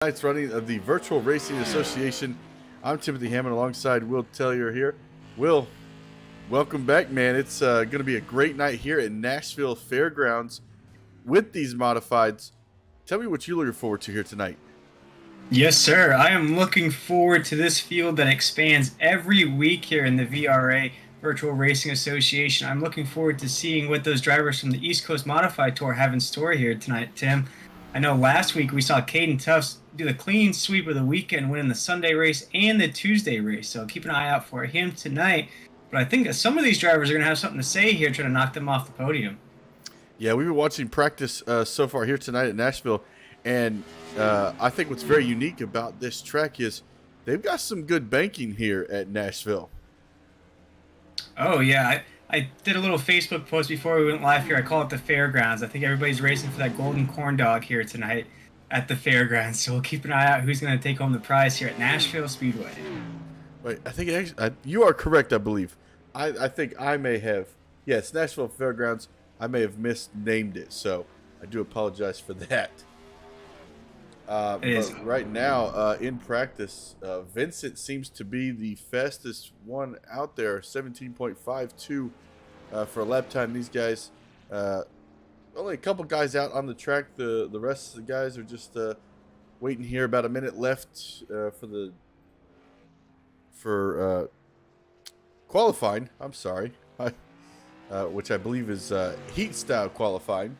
Tonight's running of the Virtual Racing Association. I'm Timothy Hammond alongside Will Tellier here. Will, welcome back, man. It's going to be a great night here at Nashville Fairgrounds with these modifieds. Tell me what you look forward to here tonight. Yes, sir. I am looking forward to this field that expands every week here in the VRA Virtual Racing Association. I'm looking forward to seeing what those drivers from the East Coast Modified Tour have in store here tonight, Tim. I know last week we saw Caden Tufts do the clean sweep of the weekend, winning the Sunday race and the Tuesday race. So keep an eye out for him tonight. But I think that some of these drivers are going to have something to say here, trying to knock them off the podium. Yeah, we've been watching practice so far here tonight at Nashville, and I think what's very unique about this track is they've got some good banking here at Nashville. Oh, yeah. I did a little Facebook post before we went live here. I call it the Fairgrounds. I think everybody's racing for that golden corn dog here tonight at the Fairgrounds. So we'll keep an eye out who's going to take home the prize here at Nashville Speedway. Wait, I think it actually, you are correct, I believe. I think I may have, yes, Nashville Fairgrounds, I may have misnamed it, so I do apologize for that. But right now, in practice, Vincent seems to be the fastest one out there, 17.52 for a lap time. These guys, only a couple guys out on the track. The rest of the guys are just waiting here. About a minute left for qualifying. I'm sorry, which I believe is heat style qualifying.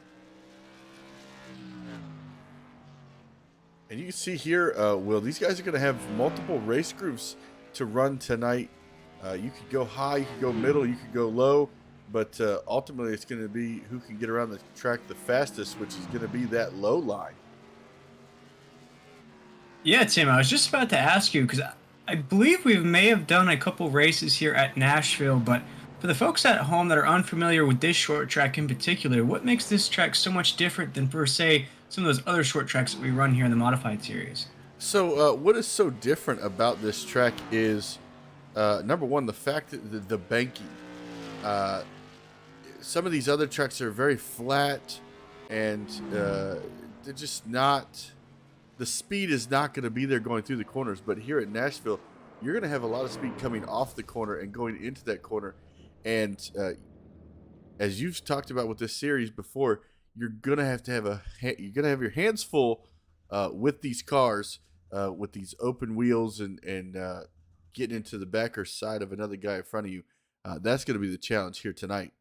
And you can see here, Will, these guys are going to have multiple race groups to run tonight. You could go high, you could go middle, you could go low, but ultimately it's going to be who can get around the track the fastest, which is going to be that low line. Yeah, Tim, I was just about to ask you, because I believe we may have done a couple races here at Nashville, but for the folks at home that are unfamiliar with this short track in particular, what makes this track so much different than, per se, some of those other short tracks that we run here in the Modified Series? So what is so different about this track is, number one, the fact that the banking. Some of these other tracks are very flat, and they're just not, the speed is not going to be there going through the corners. But here at Nashville, you're going to have a lot of speed coming off the corner and going into that corner. And as you've talked about with this series before, you're gonna have your hands full with these cars, with these open wheels and getting into the back or side of another guy in front of you. That's gonna be the challenge here tonight.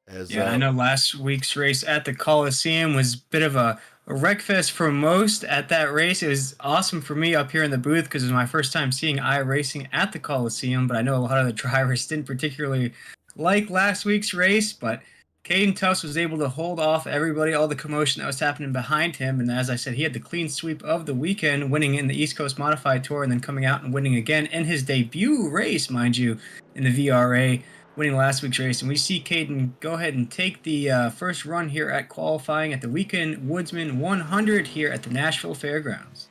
I know last week's race at the Coliseum was a bit of a wreckfest for most at that race. It was awesome for me up here in the booth because it was my first time seeing iRacing at the Coliseum, but I know a lot of the drivers didn't particularly like last week's race, but Caden Tufts was able to hold off everybody, all the commotion that was happening behind him, and as I said, he had the clean sweep of the weekend, winning in the East Coast Modified Tour and then coming out and winning again in his debut race, mind you, in the VRA, winning last week's race. And we see Caden go ahead and take the first run here at qualifying at the Weekend Woodsman 100 here at the Nashville Fairgrounds.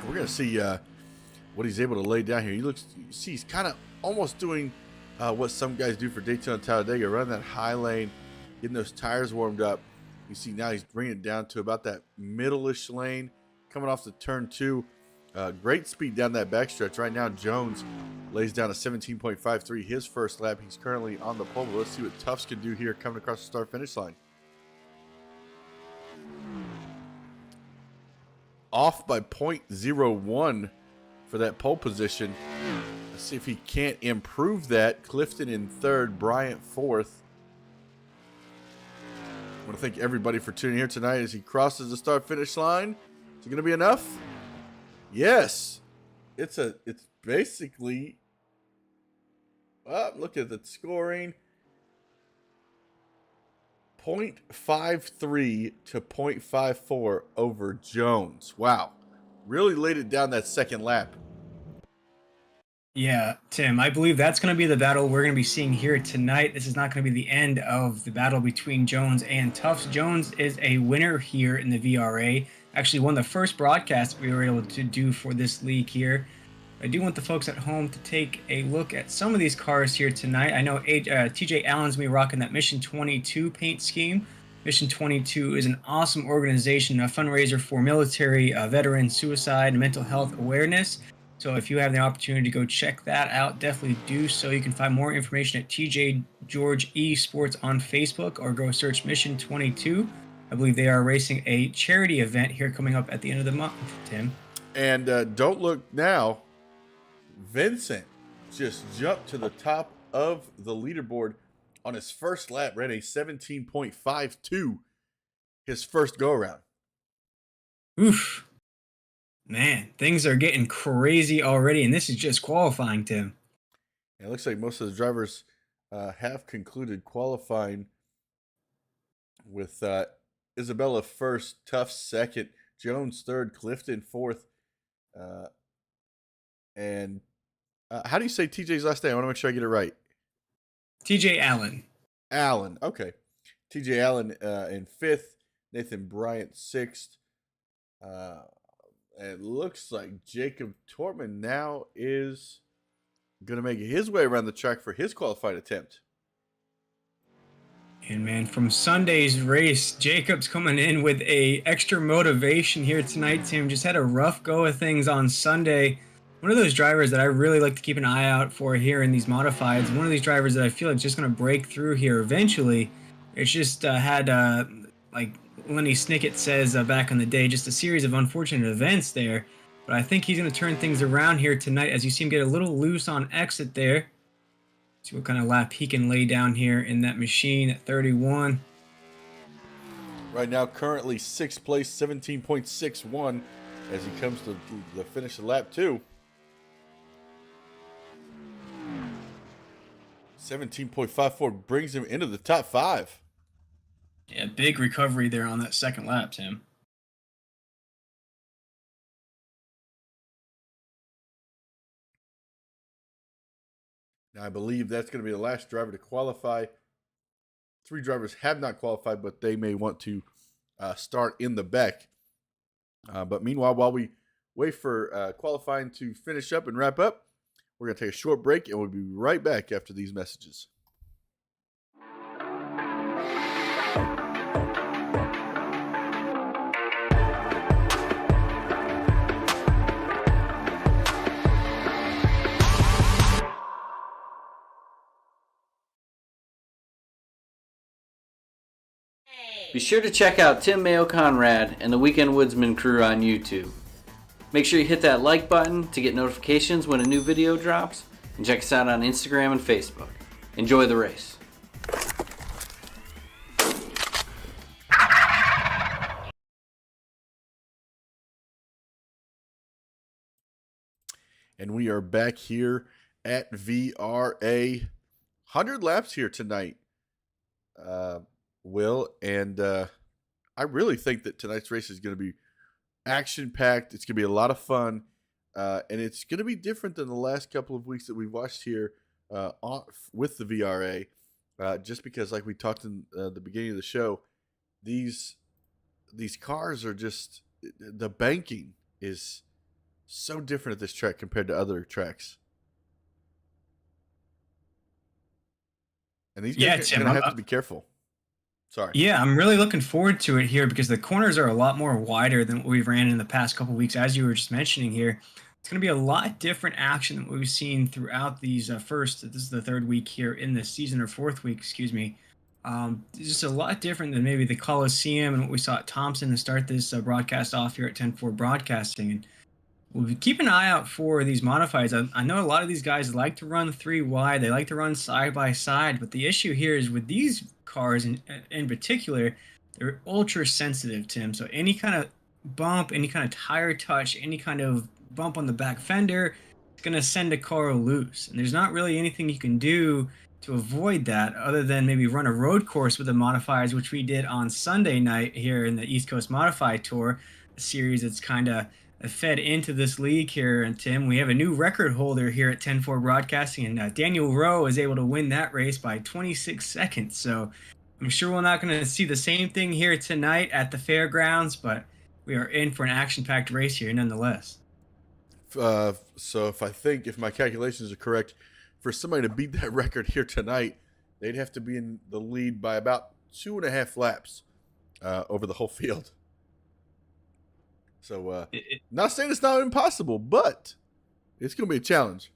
We're going to see what he's able to lay down here. You see he's kind of almost doing what some guys do for Daytona and Talladega, running that high lane, getting those tires warmed up. You see now he's bringing it down to about that middle-ish lane, coming off the turn 2. Great speed down that backstretch. Right now, Jones lays down a 17.53 his first lap. He's currently on the pole. But let's see what Tufts can do here coming across the start-finish line. Off by 0.01 for that pole position. Let's see if he can't improve that. Clifton in third, Bryant fourth. I want to thank everybody for tuning here tonight as he crosses the start-finish line. Is it going to be enough? Yes, it's basically, look at the scoring, 0.53 to 0.54 over Jones. Wow, really laid it down that second lap. Yeah, Tim, I believe that's going to be the battle we're going to be seeing here tonight. This is not going to be the end of the battle between Jones and Tufts. Jones is a winner here in the VRA. Actually, one of the first broadcasts we were able to do for this league here. I do want the folks at home to take a look at some of these cars here tonight. I know TJ Allen's going to be rocking that Mission 22 paint scheme. Mission 22 is an awesome organization, a fundraiser for military veteran suicide and mental health awareness. So if you have the opportunity to go check that out, definitely do so. You can find more information at TJ George Esports on Facebook, or go search Mission 22. I believe they are racing a charity event here coming up at the end of the month, Tim. And don't look now. Vincent just jumped to the top of the leaderboard on his first lap, ran a 17.52 his first go around. Oof. Man, things are getting crazy already, and this is just qualifying, Tim. It looks like most of the drivers have concluded qualifying, with Isabella first, Tough second, Jones third, Clifton fourth, and how do you say TJ's last name? I want to make sure I get it right. TJ Allen. Allen. Okay. TJ Allen in fifth. Nathan Bryant sixth. It looks like Jacob Tortman now is going to make his way around the track for his qualified attempt. And man, from Sunday's race, Jacob's coming in with a extra motivation here tonight, Tim. Just had a rough go of things on Sunday. One of those drivers that I really like to keep an eye out for here in these modifieds. One of these drivers that I feel like just going to break through here eventually. It's just had, like Lenny Snicket says back in the day, just a series of unfortunate events there. But I think he's going to turn things around here tonight as you see him get a little loose on exit there. See what kind of lap he can lay down here in that machine at 31. Right now, currently 6th place, 17.61 as he comes to the finish of lap 2. 17.54 brings him into the top 5. Yeah, big recovery there on that second lap, Tim. Now, I believe that's going to be the last driver to qualify. 3 drivers have not qualified, but they may want to start in the back. But meanwhile, while we wait for qualifying to finish up and wrap up, we're going to take a short break, and we'll be right back after these messages. Be sure to check out Tim Mayo Conrad and the Weekend Woodsman crew on YouTube. Make sure you hit that like button to get notifications when a new video drops, and check us out on Instagram and Facebook. Enjoy the race. And we are back here at VRA. 100 laps here tonight, Will. And I really think that tonight's race is going to be action-packed. It's going to be a lot of fun. And it's going to be different than the last couple of weeks that we've watched here with the VRA. Just because, like we talked in the beginning of the show, these cars are just, the banking is so different at this track compared to other tracks. And these guys are going to have to be careful. Sorry. Yeah, I'm really looking forward to it here because the corners are a lot more wider than what we've ran in the past couple of weeks, as you were just mentioning here. It's going to be a lot different action than what we've seen throughout these this is the 3rd week here in the season, or 4th week, excuse me. Just a lot different than maybe the Coliseum and what we saw at Thompson to start this broadcast off here at 10-4 Broadcasting. And we'll keep an eye out for these modifieds. I know a lot of these guys like to run 3 wide. They like to run side by side. But the issue here is with these cars in particular, they're ultra sensitive, Tim. So any kind of bump, any kind of tire touch, any kind of bump on the back fender, it's going to send a car loose. And there's not really anything you can do to avoid that other than maybe run a road course with the modifiers, which we did on Sunday night here in the East Coast Modified Tour, a series that's kind of fed into this league here. And Tim, we have a new record holder here at 10-4 Broadcasting, and Daniel Rowe is able to win that race by 26 seconds. So I'm sure we're not going to see the same thing here tonight at the fairgrounds, but we are in for an action-packed race here nonetheless. So if my calculations are correct, for somebody to beat that record here tonight, they'd have to be in the lead by about 2.5 laps over the whole field. So, not saying it's not impossible, but it's going to be a challenge.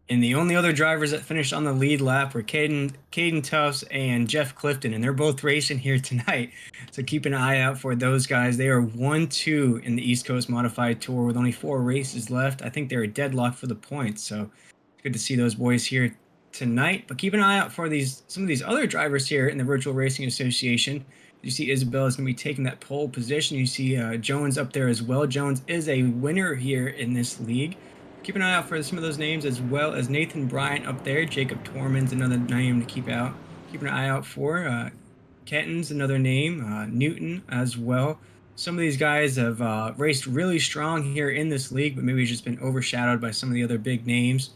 And the only other drivers that finished on the lead lap were Caden Tufts and Jeff Clifton, and they're both racing here tonight. So keep an eye out for those guys. They are 1-2 in the East Coast Modified Tour with only 4 races left. I think they're a deadlock for the points. So it's good to see those boys here tonight. But keep an eye out for some of these other drivers here in the Virtual Racing Association. You see Isabella is going to be taking that pole position. You see Jones up there as well. Jones is a winner here in this league. Keep an eye out for some of those names, as well as Nathan Bryant up there. Jacob Torman's another name to keep an eye out for. Kenton's another name. Newton as well. Some of these guys have raced really strong here in this league, but maybe just been overshadowed by some of the other big names.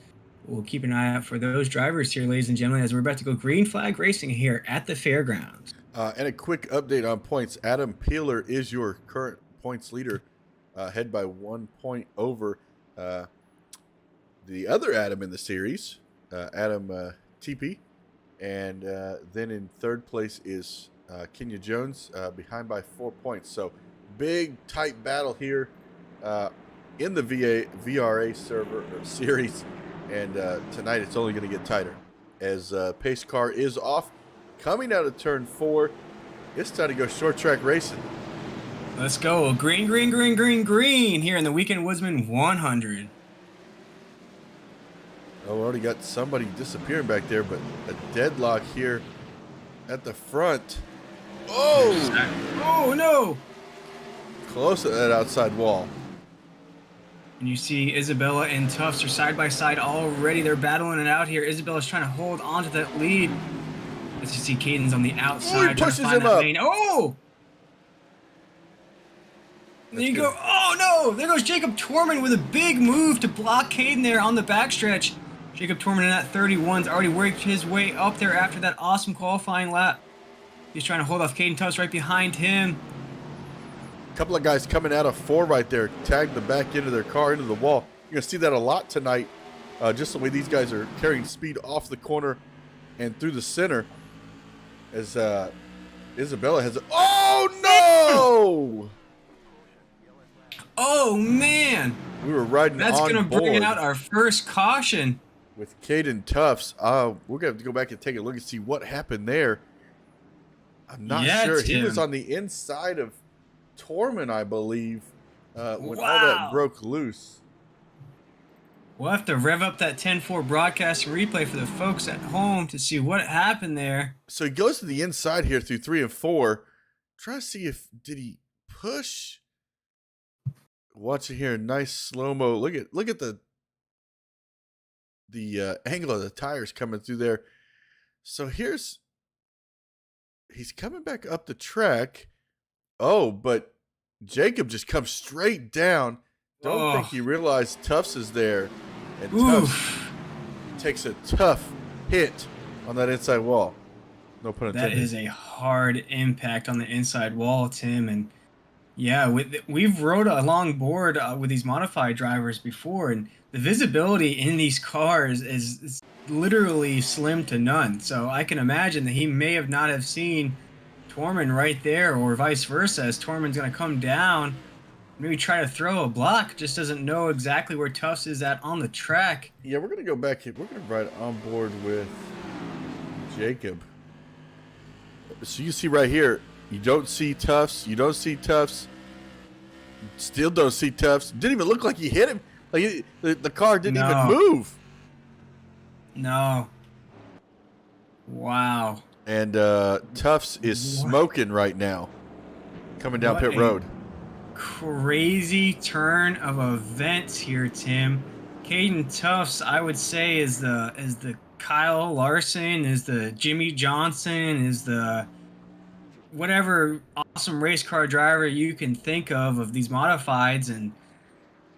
We'll keep an eye out for those drivers here, ladies and gentlemen, as we're about to go green flag racing here at the fairgrounds. And a quick update on points. Adam Peeler is your current points leader, head by 1 point over the other Adam in the series, Adam TP. And then in third place is Kenya Jones, behind by 4 points. So big, tight battle here in the VRA series. And tonight it's only going to get tighter as pace car is off. Coming out of turn 4, it's time to go short track racing. Let's go. Green, green, green, green, green here in the Weekend Woodsman 100. Oh, we already got somebody disappearing back there, but a deadlock here at the front. Oh! Oh, no! Close to that outside wall. And you see Isabella and Tufts are side by side already. They're battling it out here. Isabella's trying to hold on to that lead. As you see Caden's on the outside. Oh, he pushes trying to find him up. lane. Oh! There you go. Oh, no! There goes Jacob Torman with a big move to block Caden there on the backstretch. Jacob Torman in that 31's already worked his way up there after that awesome qualifying lap. He's trying to hold off Caden Tufts right behind him. A couple of guys coming out of 4 right there, tagged the back end of their car into the wall. You're going to see that a lot tonight, just the way these guys are carrying speed off the corner and through the center. As Isabella has oh, no! Oh, man! We were riding That's on going to bring board out our first caution. with Caden Tufts. We're going to have to go back and take a look and see what happened there. I'm not sure. He was on the inside of Torman, I believe, when all that broke loose. We'll have to rev up that 10-4 broadcast and replay for the folks at home to see what happened there. So he goes to the inside here through 3 and 4. Trying to see did he push? Watch it here, nice slow-mo. Look at the angle of the tires coming through there. So he's coming back up the track. Oh, but Jacob just comes straight down. Don't think he realized Tufts is there. And Tufts takes a tough hit on that inside wall. No pun intended. That is a hard impact on the inside wall, Tim. And yeah, we've rode along board with these modified drivers before, and the visibility in these cars is literally slim to none. So I can imagine that he may have not have seen Torman right there, or vice versa, as Torman's going to come down, maybe try to throw a block, just doesn't know exactly where Tufts is at on the track. Yeah, we're going to go back here. We're going to ride on board with Jacob. So you see right here, you don't see Tufts. You don't see Tufts. Still don't see Tufts. Didn't even look like he hit him. Like the car didn't even move. No. Wow. And Tufts is smoking right now, coming down pit road. Crazy turn of events here, Tim. Caden Tufts, I would say, is the Kyle Larson, is the Jimmy Johnson, is the whatever awesome race car driver you can think of these modifieds, and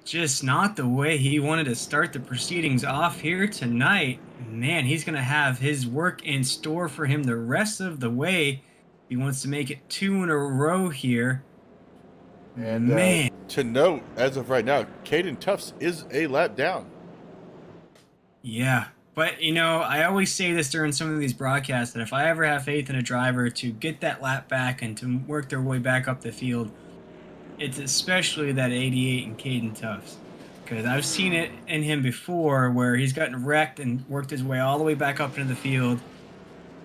just not the way he wanted to start the proceedings off here tonight. Man, he's going to have his work in store for him the rest of the way. He wants to make it 2 in a row here. And Man. to note, as of right now, Caden Tufts is a lap down. Yeah. But, you know, I always say this during some of these broadcasts that if I ever have faith in a driver to get that lap back and to work their way back up the field, it's especially that 88 and Caden Tufts. Because I've seen it in him before where he's gotten wrecked and worked his way all the way back up into the field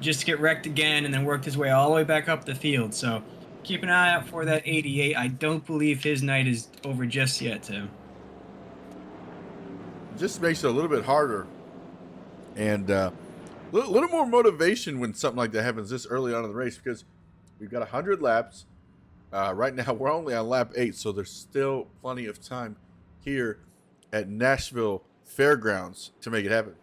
just to get wrecked again and then worked his way all the way back up the field. So keep an eye out for that 88. I don't believe his night is over just yet, Tim. Just makes it a little bit harder. And a little more motivation when something like that happens this early on in the race, because we've got 100 laps. Right now, we're only on lap 8, so there's still plenty of time here at Nashville Fairgrounds to make it happen.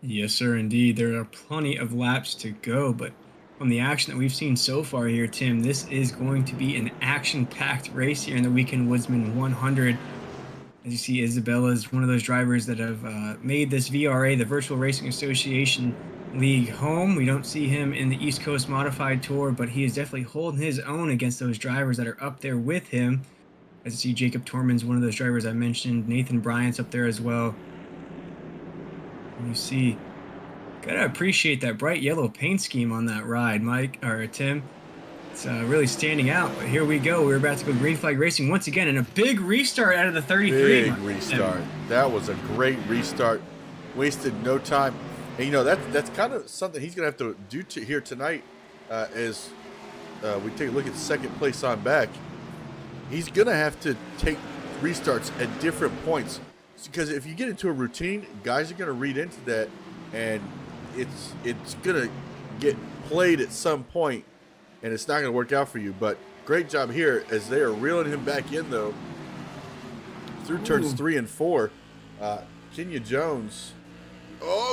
Yes, sir, indeed. There are plenty of laps to go, but from the action that we've seen so far here, Tim, this is going to be an action-packed race here in the Weekend Woodsman 100. As you see, Isabella is one of those drivers that have made this VRA, the Virtual Racing Association League, home. We don't see him in the East Coast Modified Tour, but he is definitely holding his own against those drivers that are up there with him. As you see, Jacob Torman's one of those drivers I mentioned. Nathan Bryant's up there as well. And you see, gotta appreciate that bright yellow paint scheme on that ride, Mike, or Tim. It's really standing out. But here we go. We're about to go green flag racing once again, and a big restart out of the 33. Big restart. That was a great restart. Wasted no time. And, you know, that's kind of something he's going to have to do here tonight as we take a look at second place on back. He's going to have to take restarts at different points. Because if you get into a routine, guys are going to read into that, and it's going to get played at some point, and it's not going to work out for you. But great job here as they are reeling him back in, though, through turns 3 and 4. Kenya Jones,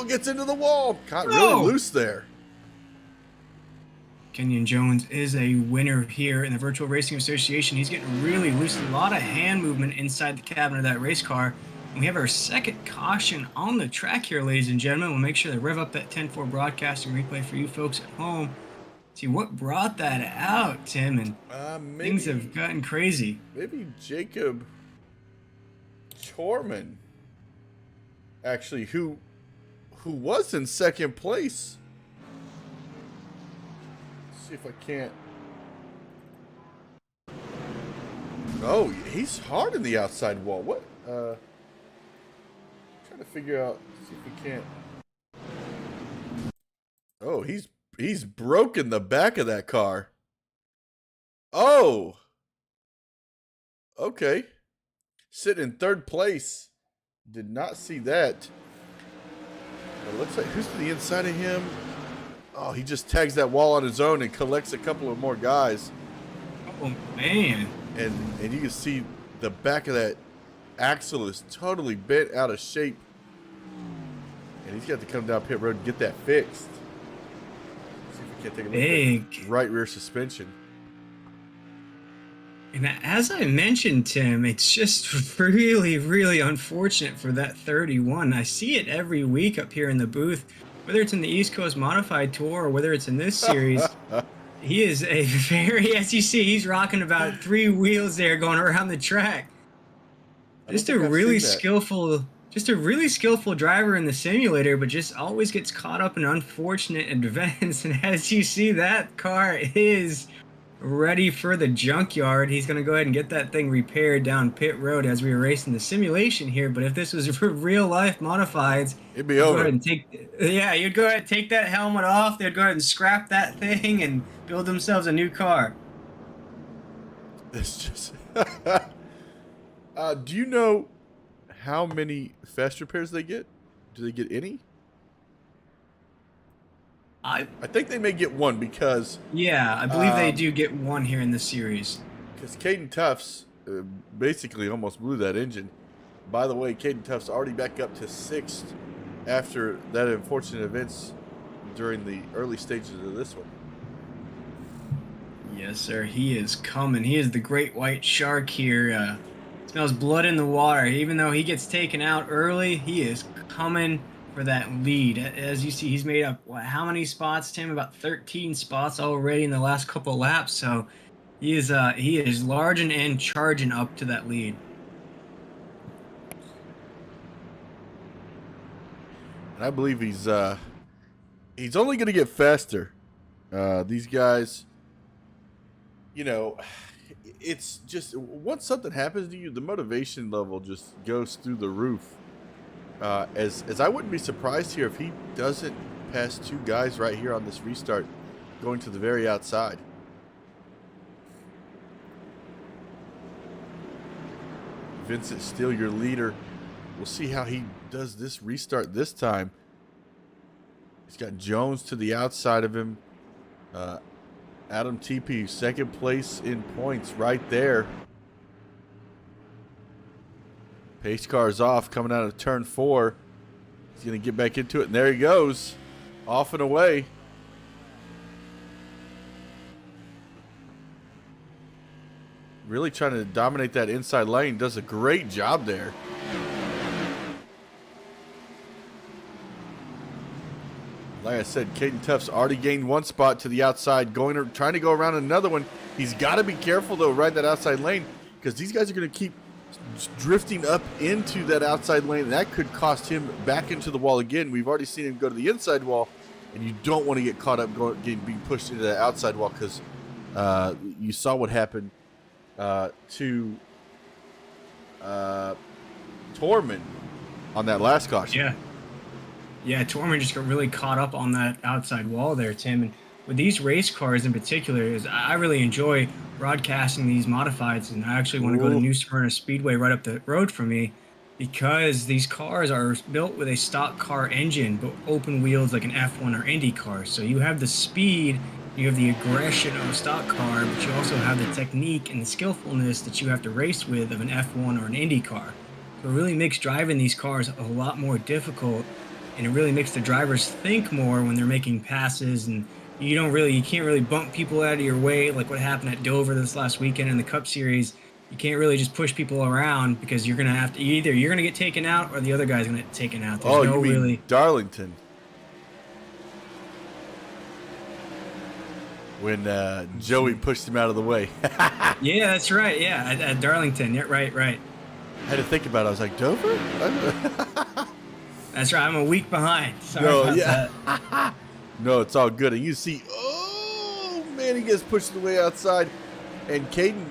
gets into the wall. Caught really loose there. Kenyon Jones is a winner here in the Virtual Racing Association. He's getting really loose. A lot of hand movement inside the cabin of that race car. And we have our second caution on the track here, ladies and gentlemen. We'll make sure to rev up that 10-4 broadcasting replay for you folks at home. See what brought that out, Tim, and things have gotten crazy. Maybe Jacob Chorman, actually, who was in second place. Let's see if I can't. Oh, he's hard in the outside wall. What? Trying to figure out. See if we can't. Oh, he's broken the back of that car. Oh. Okay. Sitting in third place. Did not see that. It looks like who's to the inside of him? Oh, he just tags that wall on his own and collects a couple of more guys. Oh, man. And you can see the back of that axle is totally bent out of shape. And he's got to come down pit road and get that fixed. See if we can't take a look at right rear suspension. And as I mentioned, Tim, it's just really, really unfortunate for that 31. I see it every week up here in the booth, whether it's in the East Coast Modified Tour or whether it's in this series. He is a very, as you see, he's rocking about 3 wheels there going around the track. Just a really skillful driver in the simulator, but just always gets caught up in unfortunate events. And as you see, that car is ready for the junkyard. He's going to go ahead and get that thing repaired down pit road as we were racing the simulation here. But if this was for real life modifieds, it'd be over. You'd go ahead and take that helmet off. They'd go ahead and scrap that thing and build themselves a new car. It's just. Do you know how many fast repairs they get? Do they get any? I think they may get one because... Yeah, I believe they do get one here in this series. Because Caden Tufts basically almost blew that engine. By the way, Caden Tufts already back up to 6th after that unfortunate events during the early stages of this one. Yes, sir. He is coming. He is the great white shark here. Smells blood in the water. Even though he gets taken out early, he is coming for that lead. As you see, he's made up how many spots, Tim? About 13 spots already in the last couple laps. So He is large and charging up to that lead. And I believe he's only going to get faster. These guys, you know, it's just once something happens to you, the motivation level just goes through the roof. As I wouldn't be surprised here if he doesn't pass two guys right here on this restart, going to the very outside. Vincent still your leader. We'll see how he does this restart this time. He's got Jones to the outside of him. Adam TP, second place in points right there. Pace car's off, coming out of turn 4. He's going to get back into it, and there he goes. Off and away. Really trying to dominate that inside lane. Does a great job there. Like I said, Caden Tuff's already gained one spot to the outside, trying to go around another one. He's got to be careful, though, right that outside lane, because these guys are going to keep drifting up into that outside lane, and that could cost him back into the wall again. We've already seen him go to the inside wall, and you don't want to get caught up being pushed into that outside wall, because you saw what happened to Torman on that last caution. Yeah, Torman just got really caught up on that outside wall there, Tim. And with these race cars in particular, I really enjoy broadcasting these modifieds, and I actually want to go to New Smyrna Speedway right up the road from me, because these cars are built with a stock car engine, but open wheels like an F1 or Indy car. So you have the speed, you have the aggression of a stock car, but you also have the technique and the skillfulness that you have to race with of an F1 or an Indy car. So it really makes driving these cars a lot more difficult, and it really makes the drivers think more when they're making passes, and you can't really bump people out of your way like what happened at Dover this last weekend in the Cup Series. You can't really just push people around, because you're going to have to either you're going to get taken out or the other guy's going to get taken out. There's you mean Darlington. When Joey pushed him out of the way. Yeah, that's right. Yeah, at Darlington. Yeah, right. I had to think about it. I was like, Dover? That's right. I'm a week behind. Sorry about that. No, it's all good. And you see, oh, man, he gets pushed away outside. And Caden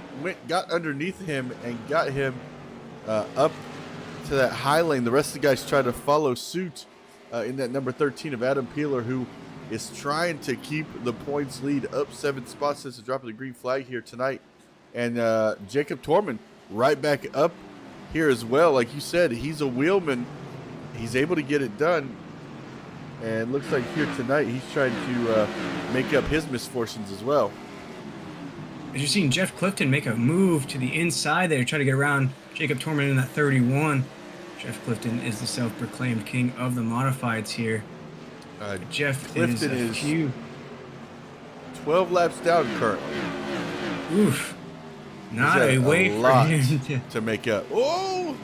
got underneath him and got him up to that high lane. The rest of the guys try to follow suit in that number 13 of Adam Peeler, who is trying to keep the points lead up 7 spots since the drop of the green flag here tonight. And Jacob Torman right back up here as well. Like you said, he's a wheelman. He's able to get it done. And looks like here tonight he's trying to make up his misfortunes as well. As you're seeing Jeff Clifton make a move to the inside there, try to get around Jacob Torman in that 31. Jeff Clifton is the self-proclaimed king of the modifieds here. Jeff Clifton is 12 laps down currently. Oof. Not a way for him to make up. Oh!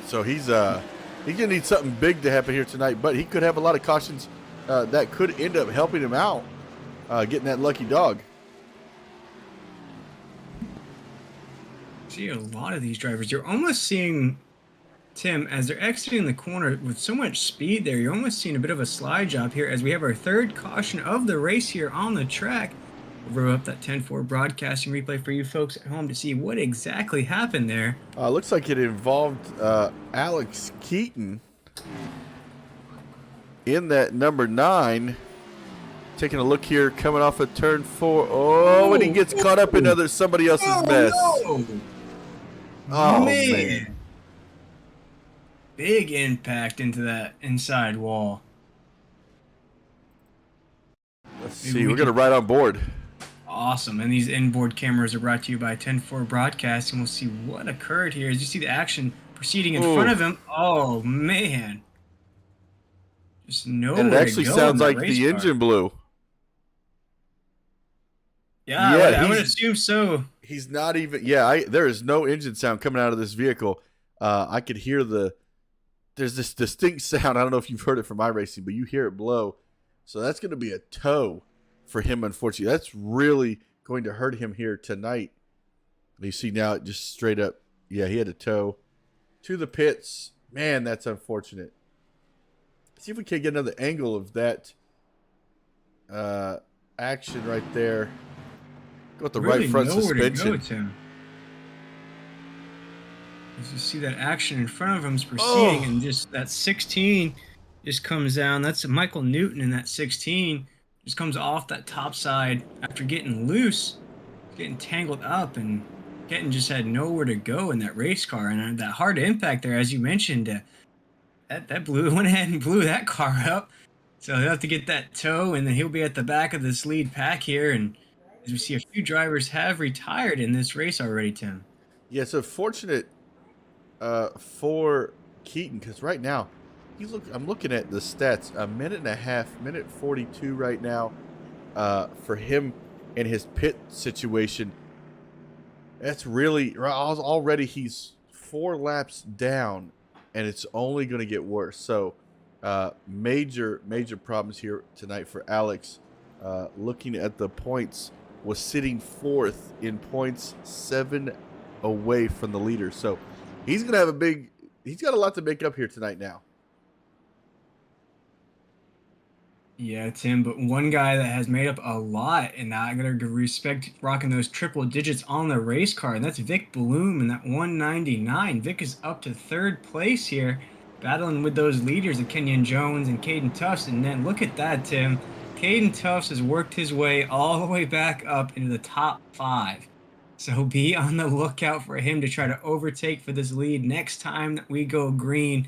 So he's gonna need something big to happen here tonight, but he could have a lot of cautions that could end up helping him out, getting that lucky dog. See a lot of these drivers. You're almost seeing, Tim, as they're exiting the corner with so much speed there, you're almost seeing a bit of a slide job here as we have our third caution of the race here on the track. We'll roll up that 10-4 broadcasting replay for you folks at home to see what exactly happened there. Looks like it involved Alex Keaton in that number 9. Taking a look here, coming off of turn 4. Oh, and he gets caught up in somebody else's mess. No. Oh, man. Big impact into that inside wall. Let's see. We're going to ride on board. Awesome. And these inboard cameras are brought to you by 10-4 Broadcasting. We'll see what occurred here as you see the action proceeding in front of him. Oh, man. Just nowhere And it actually to go sounds like the the engine blew. Yeah, I would assume so. He's not even. Yeah, there is no engine sound coming out of this vehicle. I could hear there's this distinct sound. I don't know if you've heard it from iRacing, but you hear it blow. So that's going to be a tow for him, unfortunately. That's really going to hurt him here tonight. You see now, just straight up, yeah, he had a tow to the pits. Man, that's unfortunate. See if we can get another angle of that action right there. Go with the Really right front nowhere to suspension. go, Tim. You see that action in front of him's proceeding, and just that 16 just comes down. That's Michael Newton in that 16. Just comes off that top side after getting loose, getting tangled up, and getting just had nowhere to go in that race car. And that hard impact there, as you mentioned, that went ahead and blew that car up. So he'll have to get that tow, and then he'll be at the back of this lead pack here. And as we see, a few drivers have retired in this race already, Tim. Yeah, so fortunate for Keaton, because right now I'm looking at the stats, a minute and a half, minute 42 right now for him and his pit situation. That's really already he's 4 laps down, and it's only going to get worse. So major problems here tonight for Alex. Looking at the points, was sitting 4th in points, 7 away from the leader. So he's going to have he's got a lot to make up here tonight now. Yeah, Tim, but one guy that has made up a lot, and I gotta respect rocking those triple digits on the race car, and that's Vic Bloom in that 199. Vic is up to 3rd place here, battling with those leaders of Kenyon Jones and Caden Tufts. And then look at that, Tim. Caden Tufts has worked his way all the way back up into the top 5. So be on the lookout for him to try to overtake for this lead next time that we go green.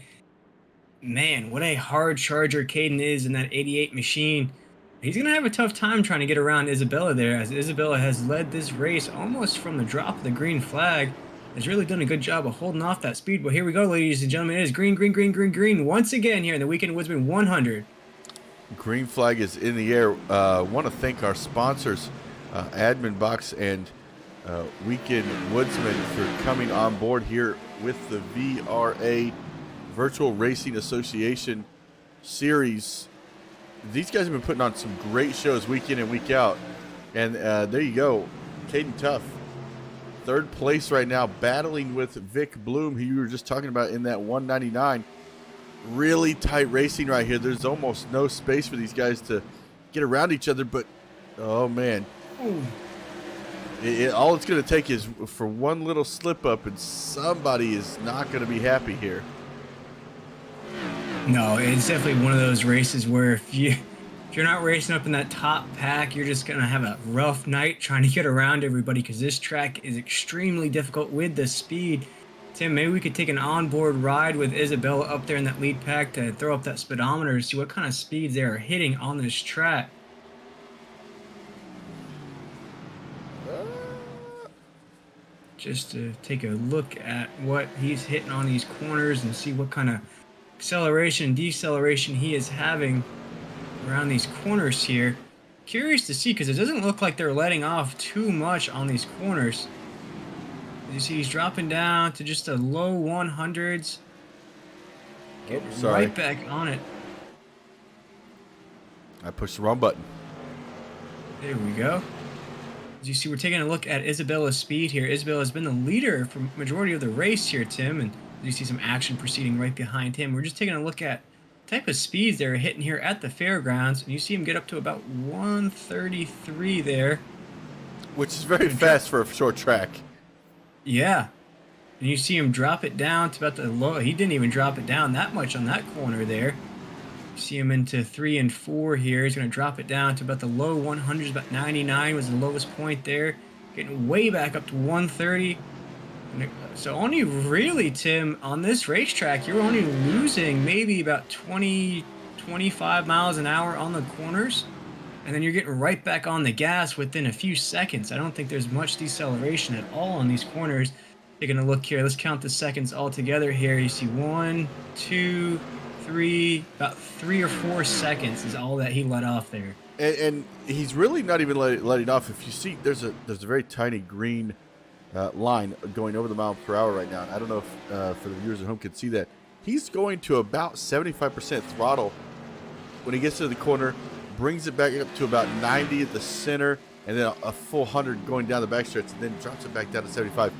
Man, what a hard charger Caden is in that 88 machine. He's going to have a tough time trying to get around Isabella there, as Isabella has led this race almost from the drop of the green flag. Has really done a good job of holding off that speed. But here we go, ladies and gentlemen. It is green once again here in the Weekend Woodsman 100. Green flag is in the air. Want to thank our sponsors, Admin Box and Weekend Woodsman, for coming on board here with the VRA Virtual Racing Association series. These guys have been putting on some great shows week in and week out. And there you go. Caden Tuff, 3rd place right now, battling with Vic Bloom, who you were just talking about in that 199. Really tight racing right here. There's almost no space for these guys to get around each other, but oh man. All it's going to take is for one little slip up, and somebody is not going to be happy here. No, it's definitely one of those races where if you're not racing up in that top pack, you're just going to have a rough night trying to get around everybody, because this track is extremely difficult with the speed. Tim, maybe we could take an onboard ride with Isabella up there in that lead pack to throw up that speedometer to see what kind of speeds they are hitting on this track. Just to take a look at what he's hitting on these corners and see what kind of acceleration and deceleration he is having around these corners here. Curious to see, because it doesn't look like they're letting off too much on these corners. You see he's dropping down to just a low 100s. Getting right back on it. I pushed the wrong button. There we go. As you see, we're taking a look at Isabella's speed here. Isabella has been the leader for majority of the race here, Tim, and you see some action proceeding right behind him. We're just taking a look at the type of speeds they're hitting here at the fairgrounds, and you see him get up to about 133 there. Which is very fast for a short track. Yeah. And you see him drop it down to about the low. He didn't even drop it down that much on that corner there. You see him into 3 and 4 here. He's going to drop it down to about the low 100s. About 99 was the lowest point there. Getting way back up to 130. So only really, Tim, on this racetrack, you're only losing maybe about 20, 25 miles an hour on the corners. And then you're getting right back on the gas within a few seconds. I don't think there's much deceleration at all on these corners. Taking a look here, let's count the seconds all together here. You see 1, 2, 3, about 3 or 4 seconds is all that he let off there. And he's really not even letting off. If you see, there's a very tiny green line going over the mile per hour right now. And I don't know if for the viewers at home can see that. He's going to about 75% throttle when he gets to the corner, brings it back up to about 90 at the center, and then a full 100 going down the backstretch, and then drops it back down to 75.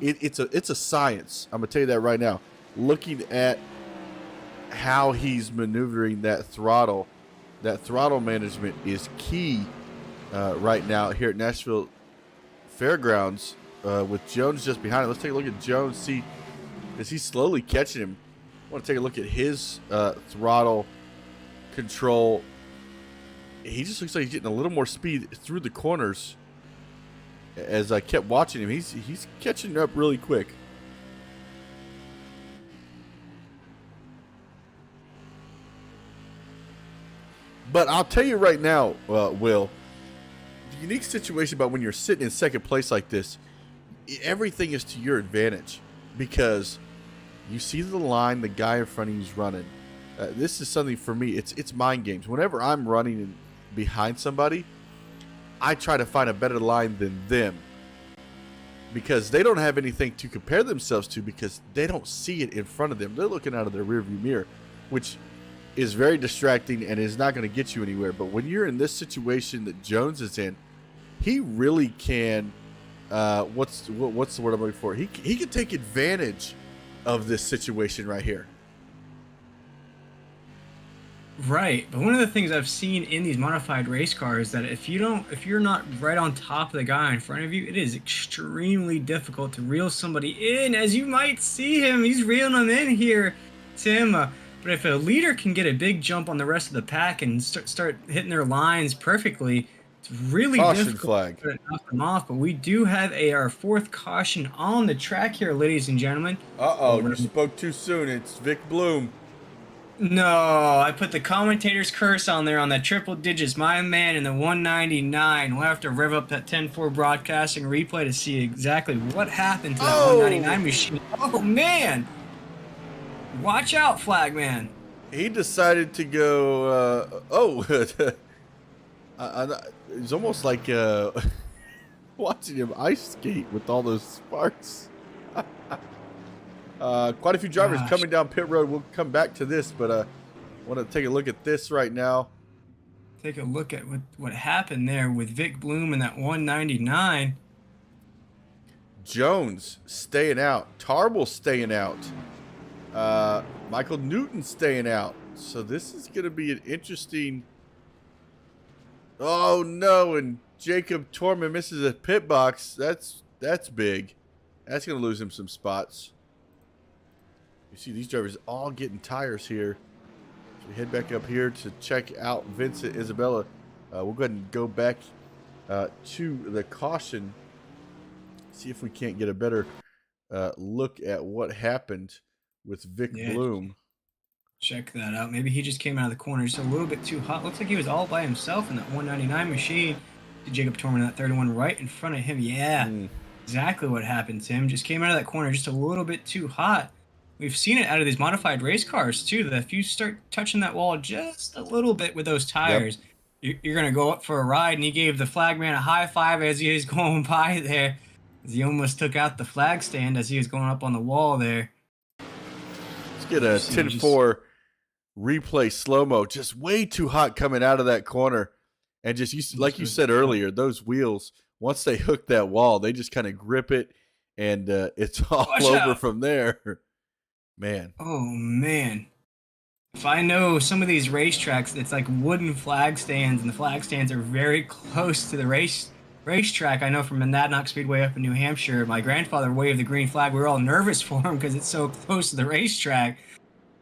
It's a science. I'm gonna tell you that right now. Looking at how he's maneuvering that throttle management is key right now here at Nashville Fairgrounds with Jones just behind him. Let's take a look at Jones, see, is he slowly catching him? I want to take a look at his throttle control. He just looks like he's getting a little more speed through the corners. As I kept watching him, he's catching up really quick. But I'll tell you right now, Will, the unique situation about when you're sitting in second place like this, everything is to your advantage because you see the line the guy in front of you is running. This is something for me. It's mind games. Whenever I'm running behind somebody, I try to find a better line than them because they don't have anything to compare themselves to because they don't see it in front of them. They're looking out of their rearview mirror, which is very distracting and is not going to get you anywhere. But when you're in this situation that Jones is in, he really can. What's the word I'm looking for? He can take advantage of this situation right here. Right, but one of the things I've seen in these modified race cars that if you're not right on top of the guy in front of you, it is extremely difficult to reel somebody in. As you might see him, he's reeling them in here, Tim. But if a leader can get a big jump on the rest of the pack and start hitting their lines perfectly, it's really difficult to knock them off. But we do have our fourth caution on the track here, ladies and gentlemen. You spoke too soon. It's Vic Bloom. No, I put the commentator's curse on there on that triple digits. My man in the 199. We'll have to rev up that 10-4 broadcasting replay to see exactly what happened to that 199 machine. Oh, man. Watch out, Flagman. He decided to go, it's almost like watching him ice skate with all those sparks. Quite a few drivers coming down pit road. We'll come back to this, but I want to take a look at this right now. Take a look at what happened there with Vic Bloom and that 199. Jones staying out. Tarbell staying out. Michael Newton staying out. So this is going to be an interesting... Oh, no, and Jacob Torman misses a pit box. That's big. That's going to lose him some spots. You see these drivers all getting tires here. So we head back up here to check out Vincent Isabella. We'll go ahead and go back to the caution. See if we can't get a better look at what happened with Vic Bloom. Check that out. Maybe he just came out of the corner just a little bit too hot. Looks like he was all by himself in that 199 machine. Jacob Torman, that 31 right in front of him. Yeah, exactly what happened, Tim. Just came out of that corner just a little bit too hot. We've seen it out of these modified race cars, too, that if you start touching that wall just a little bit with those tires, you're going to go up for a ride. And he gave the flagman a high five as he was going by there. As he almost took out the flag stand as he was going up on the wall there. Let's get a 10-4 replay slow-mo. Just way too hot coming out of that corner. And just, like you said earlier, those wheels, once they hook that wall, they just kind of grip it, and it's all over from there. Man. Oh, man. If I know some of these racetracks, it's like wooden flag stands, and the flag stands are very close to the racetrack. I know from Monadnock Speedway up in New Hampshire, my grandfather waved the green flag. We were all nervous for him because it's so close to the racetrack.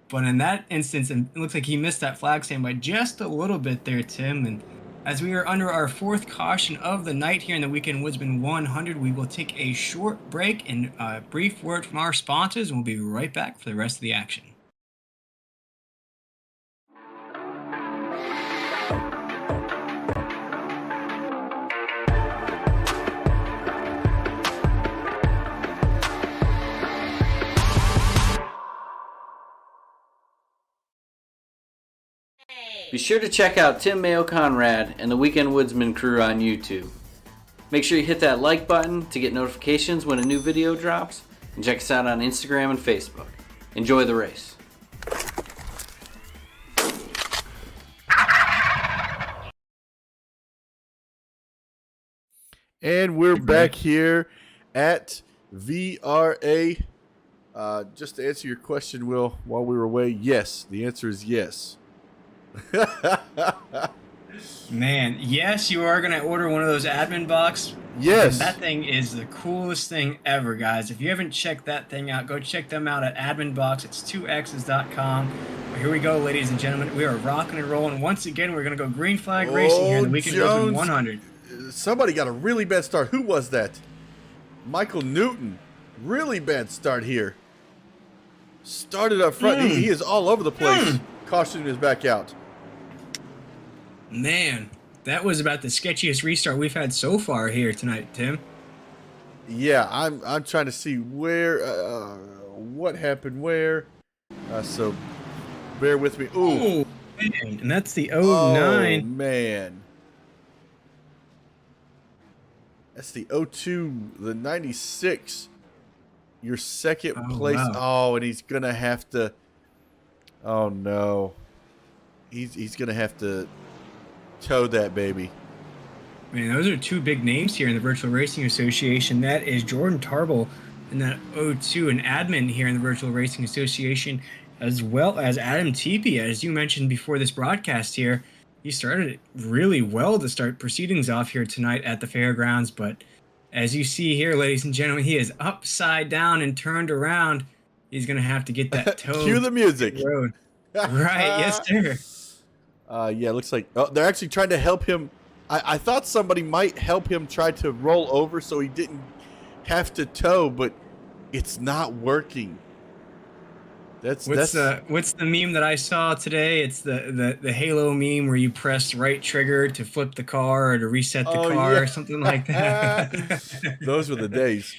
But in that instance, it looks like he missed that flag stand by just a little bit there, Tim. And as we are under our fourth caution of the night here in the Weekend Woodsman 100, we will take a short break and a brief word from our sponsors, and we'll be right back for the rest of the action. Be sure to check out Tim Mayo Conrad and the Weekend Woodsman crew on YouTube. Make sure you hit that like button to get notifications when a new video drops, and check us out on Instagram and Facebook. Enjoy the race. And we're back here at VRA. Just to answer your question, Will, while we were away, yes. The answer is yes. Man, yes, you are going to order one of those admin box. Yes. That thing is the coolest thing ever, guys. If you haven't checked that thing out, go check them out at adminbox. It's 2x's.com. Here we go, ladies and gentlemen. We are rocking and rolling. Once again, we're going to go green flag racing here in the Weekend Woodmen 100. Somebody got a really bad start. Who was that? Michael Newton. Really bad start here. Started up front. He is all over the place. Caution is back out. Man, that was about the sketchiest restart we've had so far here tonight, Tim. Yeah, I'm trying to see where what happened where. So bear with me. Ooh, man, and that's the 09. Oh man. That's the 02, the 96. Your second place. Wow. Oh, and he's gonna have to. Oh no. He's gonna have to tow that baby. Man, those are two big names here in the Virtual Racing Association. That is Jordan Tarble and that 02, an admin here in the Virtual Racing Association, as well as Adam Teepee. As you mentioned before this broadcast here, he started really well to start proceedings off here tonight at the fairgrounds. But as you see here, ladies and gentlemen, he is upside down and turned around. He's going to have to get that tow. Cue the music. Road. Right, yes, sir. Yeah, it looks like they're actually trying to help him. I thought somebody might help him try to roll over so he didn't have to tow, but it's not working. What's the meme that I saw today? It's the Halo meme where you press right trigger to flip the car or to reset the car or something like that. Those were the days.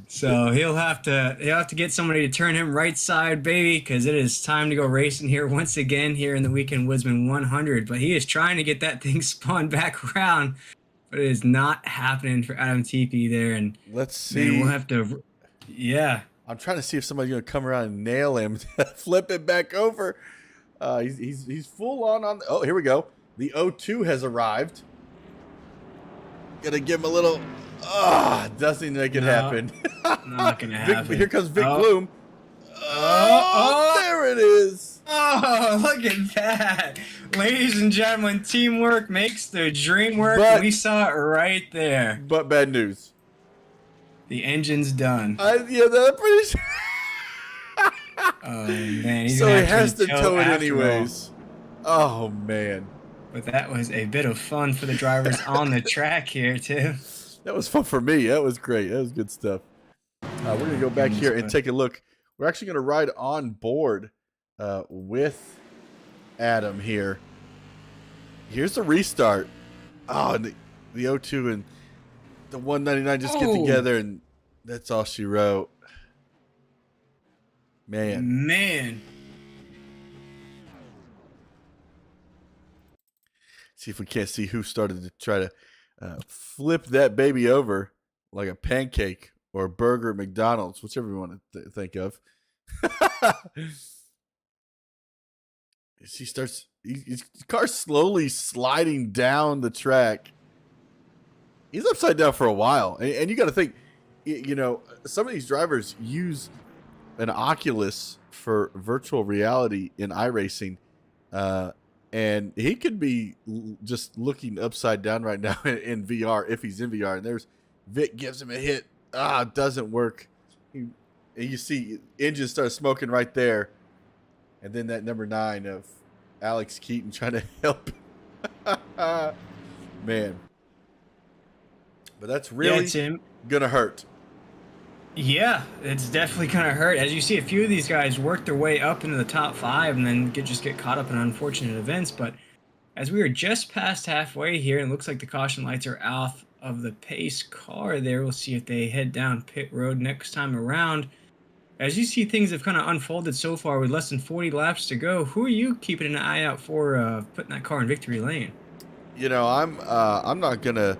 So he'll have to get somebody to turn him right side, baby, because it is time to go racing here once again here in the Weekend Woodsman 100. But he is trying to get that thing spun back around, but it is not happening for Adam Teepee there. And let's see. Man, we'll have to, yeah. I'm trying to see if somebody's gonna come around and nail him, flip it back over. He's full on. Oh, here we go. The 02 has arrived. Gonna give him a little. Doesn't make it happen. Not gonna happen. Here comes Vic Bloom. There it is. Oh, look at that. Ladies and gentlemen, teamwork makes the dream work. We saw it right there. But bad news. The engine's done. Yeah, that's pretty sure. Oh, man. So he has to tow it anyways. Oh, man. But that was a bit of fun for the drivers on the track here, too. That was fun for me. That was great. That was good stuff. We're going to go back here and take a look. We're actually going to ride on board with Adam here. Here's the restart. Oh, and the 02 and the 199 just get together, and that's all she wrote. Man. See if we can't see who started to try to flip that baby over like a pancake or a burger at McDonald's, whichever you want to think of. His car's slowly sliding down the track. He's upside down for a while. And you got to think, some of these drivers use an Oculus for virtual reality in iRacing. And he could be just looking upside down right now in VR, if he's in VR. And there's Vic gives him a hit. It doesn't work. You see engine start smoking right there. And then that number 9 of Alex Keaton trying to help. Man. But that's really going to hurt. Yeah, it's definitely going to hurt. As you see, a few of these guys work their way up into the top 5 and then just get caught up in unfortunate events. But as we are just past halfway here, and it looks like the caution lights are off of the pace car there. We'll see if they head down pit road next time around. As you see, things have kind of unfolded so far with less than 40 laps to go. Who are you keeping an eye out for putting that car in victory lane? I'm not going to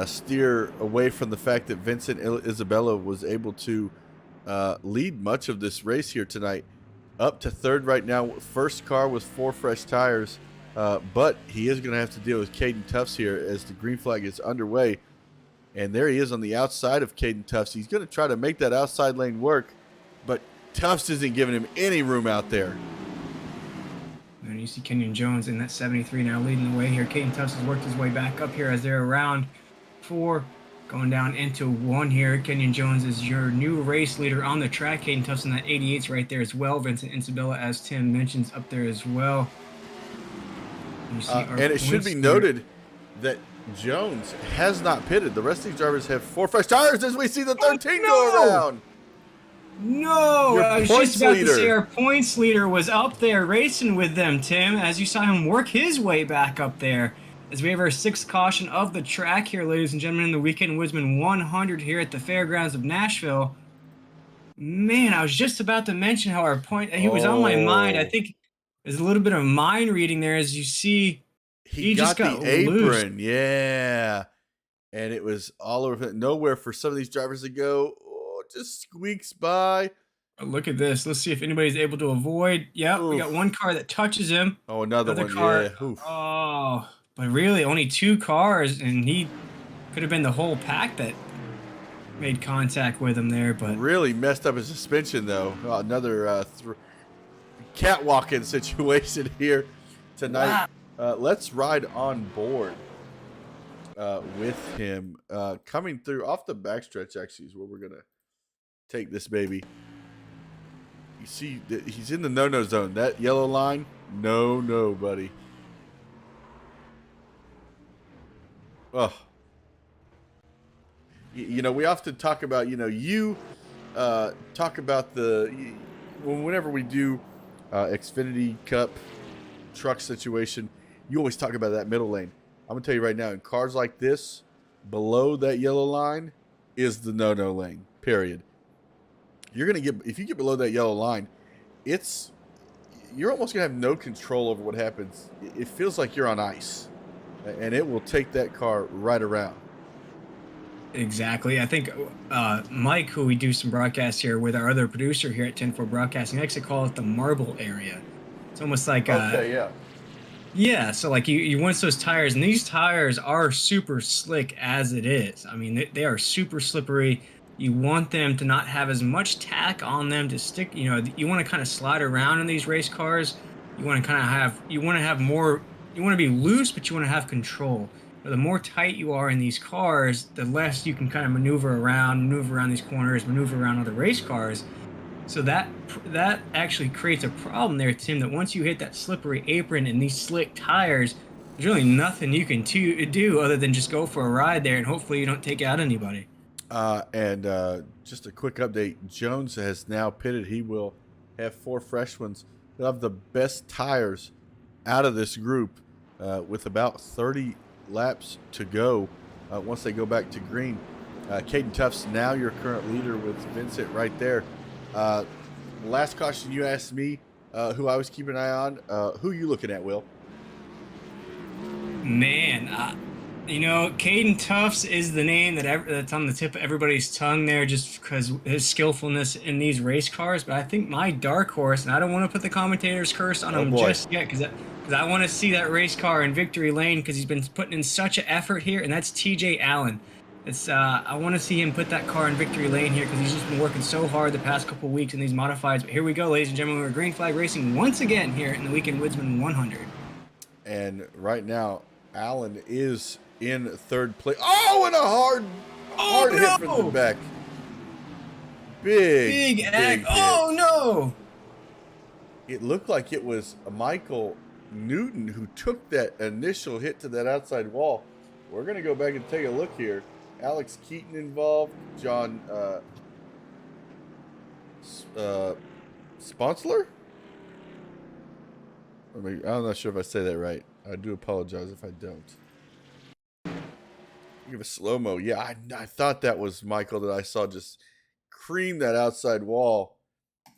steer away from the fact that Vincent Isabella was able to lead much of this race here tonight. Up to third right now. First car with 4 fresh tires. But he is going to have to deal with Caden Tufts here as the green flag is underway. And there he is on the outside of Caden Tufts. He's going to try to make that outside lane work, but Tufts isn't giving him any room out there. And you see Kenyon Jones in that 73 now leading the way here. Caden Tufts has worked his way back up here as they're around 4, going down into 1 here. Kenyon Jones is your new race leader on the track. Caden Tufts in that 88's right there as well. Vincent Isabella, as Tim mentions, up there as well. And it should be noted that Jones has not pitted. The rest of these drivers have 4 fresh tires as we see the 13 go around. No, I was just about leader. to say our points leader was up there racing with them, Tim, as you saw him work his way back up there. As we have our 6th caution of the track here, ladies and gentlemen, in the Weekend Woodsman 100 here at the Fairgrounds of Nashville. Man, I was just about to mention how our point, he was on my mind. I think there's a little bit of mind reading there as you see. He just got got the apron, loose. yeah. And it was all over, nowhere for some of these drivers to go. Just squeaks by. Look at this. Let's see if anybody's able to avoid. Yeah, we got one car that touches him. Oh, another one. Car. Yeah. Oof. Oh, but really only 2 cars, and he could have been the whole pack that made contact with him there. But really messed up his suspension, though. Another catwalking situation here tonight. Wow. Let's ride on board with him. Coming through off the backstretch, actually, is where we're going to take this baby. You see, he's in the no-no zone. That yellow line, no, buddy. Oh. You know, we often talk about, you talk about whenever we do Xfinity Cup truck situation, you always talk about that middle lane. I'm going to tell you right now, in cars like this, below that yellow line is the no-no lane, period. You're going to get, if you get below that yellow line, you're almost going to have no control over what happens. It feels like you're on ice, and it will take that car right around. Exactly. I think Mike, who we do some broadcasts here with, our other producer here at 10-4 Broadcasting, likes to call it the marble area. It's almost like okay, yeah. Yeah, so like you want those tires, and these tires are super slick as it is. I mean, they are super slippery. You want them to not have as much tack on them to stick. You want to kind of slide around in these race cars. You want to have more. You want to be loose, but you want to have control. But the more tight you are in these cars, the less you can kind of maneuver around these corners, maneuver around other race cars. So that actually creates a problem there, Tim, that once you hit that slippery apron and these slick tires, there's really nothing you can do other than just go for a ride there, and hopefully you don't take out anybody. Just a quick update, Jones has now pitted. He will have 4 fresh ones. He'll have the best tires out of this group with about 30 laps to go once they go back to green. Caden Tufts, now your current leader with Vincent right there. Last caution, you asked me who I was keeping an eye on. Who are you looking at, Will? Man, Caden Tufts is the name that's on the tip of everybody's tongue there, just because his skillfulness in these race cars. But I think my dark horse, and I don't want to put the commentator's curse on him just yet, because I want to see that race car in victory lane, because he's been putting in such an effort here, and that's TJ Allen. I want to see him put that car in victory lane here, because he's just been working so hard the past couple weeks in these modifieds. But here we go, ladies and gentlemen. We're green flag racing once again here in the Weekend Woodsman 100. And right now, Allen is in 3rd place. Oh, and a hard hit from the back. Big hit. Oh, no. It looked like it was Michael Newton who took that initial hit to that outside wall. We're going to go back and take a look here. Alex Keaton involved. John Sponsler? I'm not sure if I say that right. I do apologize if I don't. Give a slow-mo. Yeah, I thought that was Michael that I saw just cream that outside wall.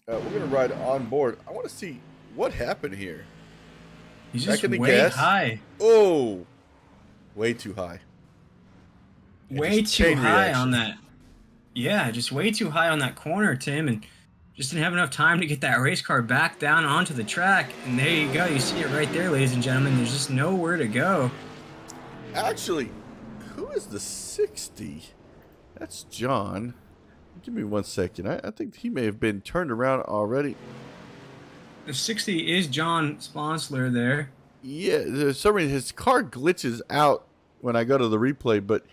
We're going to ride on board. I want to see what happened here. He's just way high. Oh, way too high. Way too high on that. Yeah, just way too high on that corner, Tim. And just didn't have enough time to get that race car back down onto the track. And there you go. You see it right there, ladies and gentlemen. There's just nowhere to go. Actually, who is the 60? That's John. Give me 1 second. I think he may have been turned around already. The 60 is John Sponsler there. Yeah, there's some reason his car glitches out when I go to the replay, but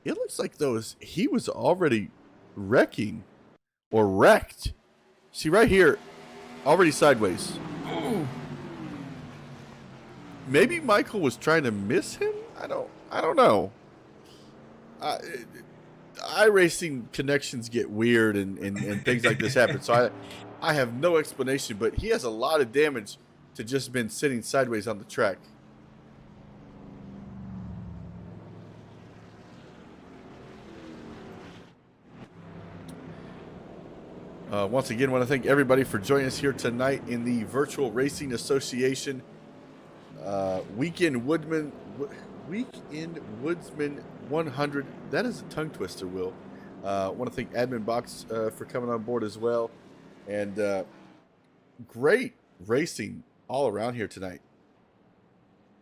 it looks like he was already wrecking or wrecked. See right here, already sideways. Oh. Maybe Michael was trying to miss him. I don't know. iRacing connections get weird and things like this happen. So I have no explanation, but he has a lot of damage to just been sitting sideways on the track. Once again, I want to thank everybody for joining us here tonight in the Virtual Racing Association Weekend Woodsman 100. That is a tongue twister, Will. I want to thank Admin Box for coming on board as well. And great racing all around here tonight.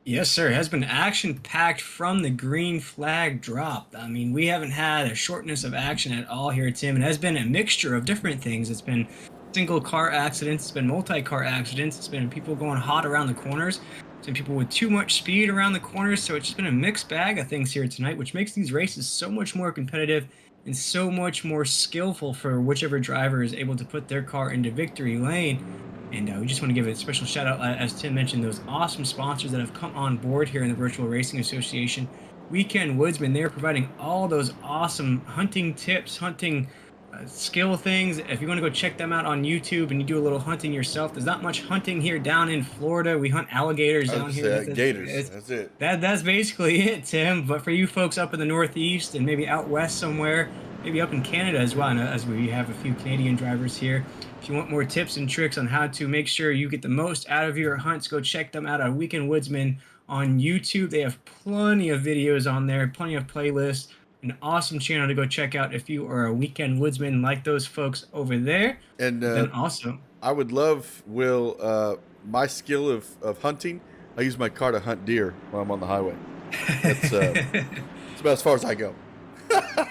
Yes, sir. It has been action-packed from the green flag drop. I mean, we haven't had a shortness of action at all here, Tim. It has been a mixture of different things. It's been single-car accidents. It's been multi-car accidents. It's been people going hot around the corners. It's been people with too much speed around the corners. So it's just been a mixed bag of things here tonight, which makes these races so much more competitive and so much more skillful for whichever driver is able to put their car into victory lane. And we just want to give a special shout out, as Tim mentioned, those awesome sponsors that have come on board here in the Virtual Racing Association. Weekend Woodsmen, they're providing all those awesome hunting tips, hunting skill things. If you want to go check them out on YouTube and you do a little hunting yourself, there's not much hunting here down in Florida. We hunt alligators down here. Gators, that's it. That's basically it, Tim. But for you folks up in the Northeast and maybe out west somewhere, maybe up in Canada as well, as we have a few Canadian drivers here, if you want more tips and tricks on how to make sure you get the most out of your hunts, go check them out on Weekend Woodsman on YouTube. They have plenty of videos on there, plenty of playlists, an awesome channel to go check out if you are a Weekend Woodsman like those folks over there. And then also, I would love, Will, my skill of hunting. I use my car to hunt deer when I'm on the highway. That's about as far as I go.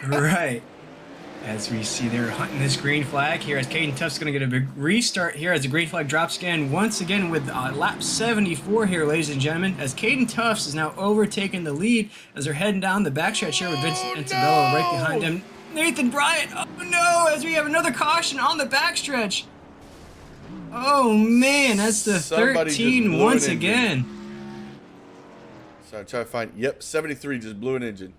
Right. As we see they're hunting this green flag here, as Caden Tuff's going to get a big restart here as the green flag drops again, once again with lap 74 here, ladies and gentlemen, as Caden Tuffs is now overtaking the lead as they're heading down the backstretch here with Vincent Antabello right behind him. Nathan Bryant, oh no, as we have another caution on the backstretch. Oh man, that's the Somebody 13 once again. So I'm trying to find, yep, 73 just blew an engine.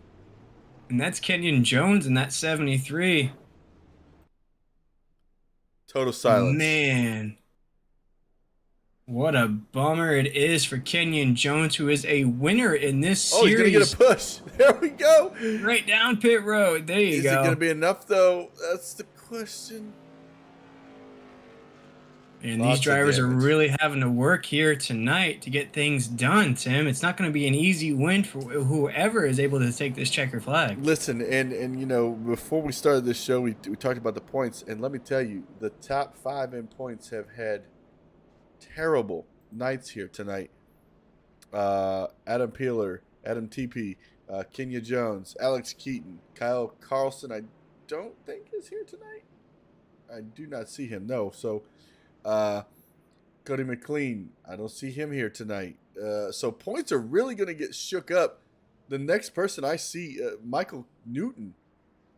And that's Kenyon Jones in that 73. Total silence. Man. What a bummer it is for Kenyon Jones, who is a winner in this series. Oh, he's going to get a push. There we go. Right down pit road. There you go. Is it going to be enough, though? That's the question. And these drivers are really having to work here tonight to get things done, Tim. It's not going to be an easy win for whoever is able to take this checker flag. Listen, and you know, before we started this show, we talked about the points, and let me tell you, the top 5 in points have had terrible nights here tonight. Adam Peeler, Adam TP, Kenya Jones, Alex Keaton, Kyle Carlson, I don't think is here tonight. I do not see him, no. So, Cody McLean, I don't see him here tonight. So points are really going to get shook up. The next person I see, Michael Newton,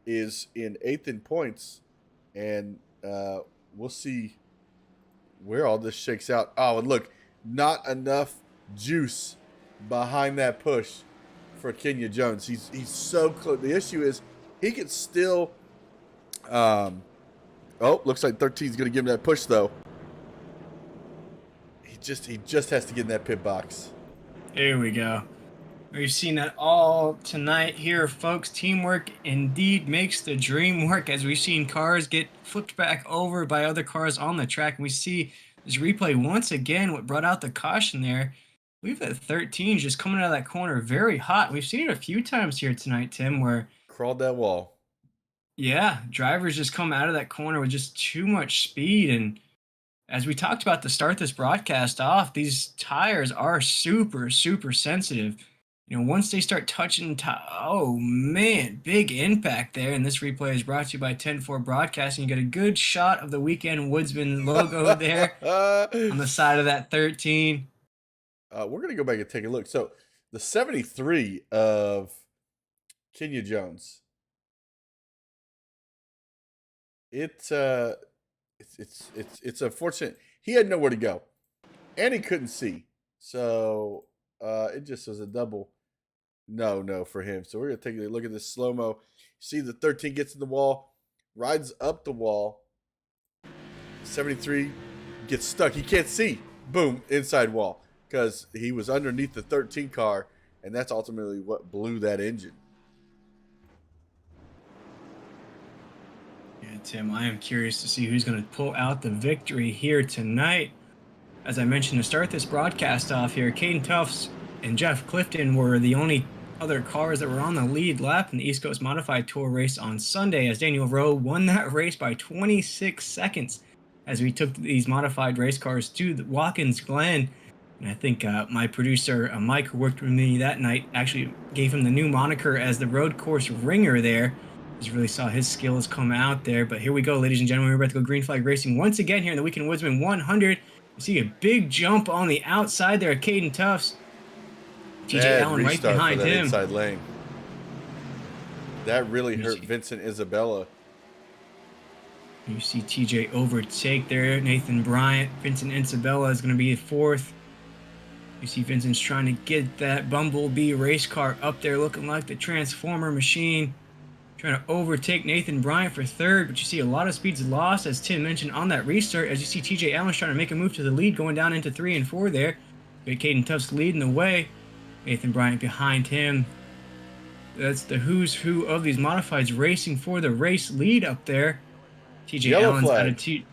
is in 8th in points, and we'll see where all this shakes out. Oh, and look, not enough juice behind that push for Kenya Jones. He's so close. The issue is he could still. Oh, looks like 13 is going to give him that push though. He just has to get in that pit box. There we go. We've seen that all tonight here, folks. Teamwork indeed makes the dream work, as we've seen cars get flipped back over by other cars on the track. And we see this replay once again, what brought out the caution there. We've had 13 just coming out of that corner very hot. We've seen it a few times here tonight, Tim, where crawled that wall. Yeah, drivers just come out of that corner with just too much speed. And as we talked about to start this broadcast off, these tires are super, super sensitive. Once they start touching, oh man, big impact there. And this replay is brought to you by 10-4 Broadcasting. You get a good shot of the Weekend Woodsman logo there on the side of that 13. We're going to go back and take a look. So the 73 of Kenya Jones, it's unfortunate. He had nowhere to go, and he couldn't see. So it just was a double no for him. So we're going to take a look at this slow-mo. See the 13 gets in the wall, rides up the wall. 73 gets stuck. He can't see. Boom, inside wall. Because he was underneath the 13 car, and that's ultimately what blew that engine. Yeah, Tim, I am curious to see who's going to pull out the victory here tonight. As I mentioned to start this broadcast off here, Caden Tufts and Jeff Clifton were the only other cars that were on the lead lap in the East Coast Modified Tour race on Sunday, as Daniel Rowe won that race by 26 seconds as we took these modified race cars to the Watkins Glen. And I think my producer, Mike, who worked with me that night, actually gave him the new moniker as the road course ringer there. Just really saw his skills come out there. But here we go, ladies and gentlemen. We're about to go green flag racing once again here in the Weekend Woodsman 100. You see a big jump on the outside there at Caden Tufts. TJ Allen right behind him. Inside lane. That really hurt Vincent Isabella. You see TJ overtake there. Nathan Bryant. Vincent Isabella is going to be fourth. You see Vincent's trying to get that Bumblebee race car up there looking like the Transformer machine. Trying to overtake Nathan Bryant for third, but you see a lot of speeds lost, as Tim mentioned, on that restart, as you see TJ Allen's trying to make a move to the lead, going down into 3 and 4 there. But Caden Tufts leading the way. Nathan Bryant behind him. That's the who's who of these modifieds racing for the race lead up there. TJ Allen's attitude.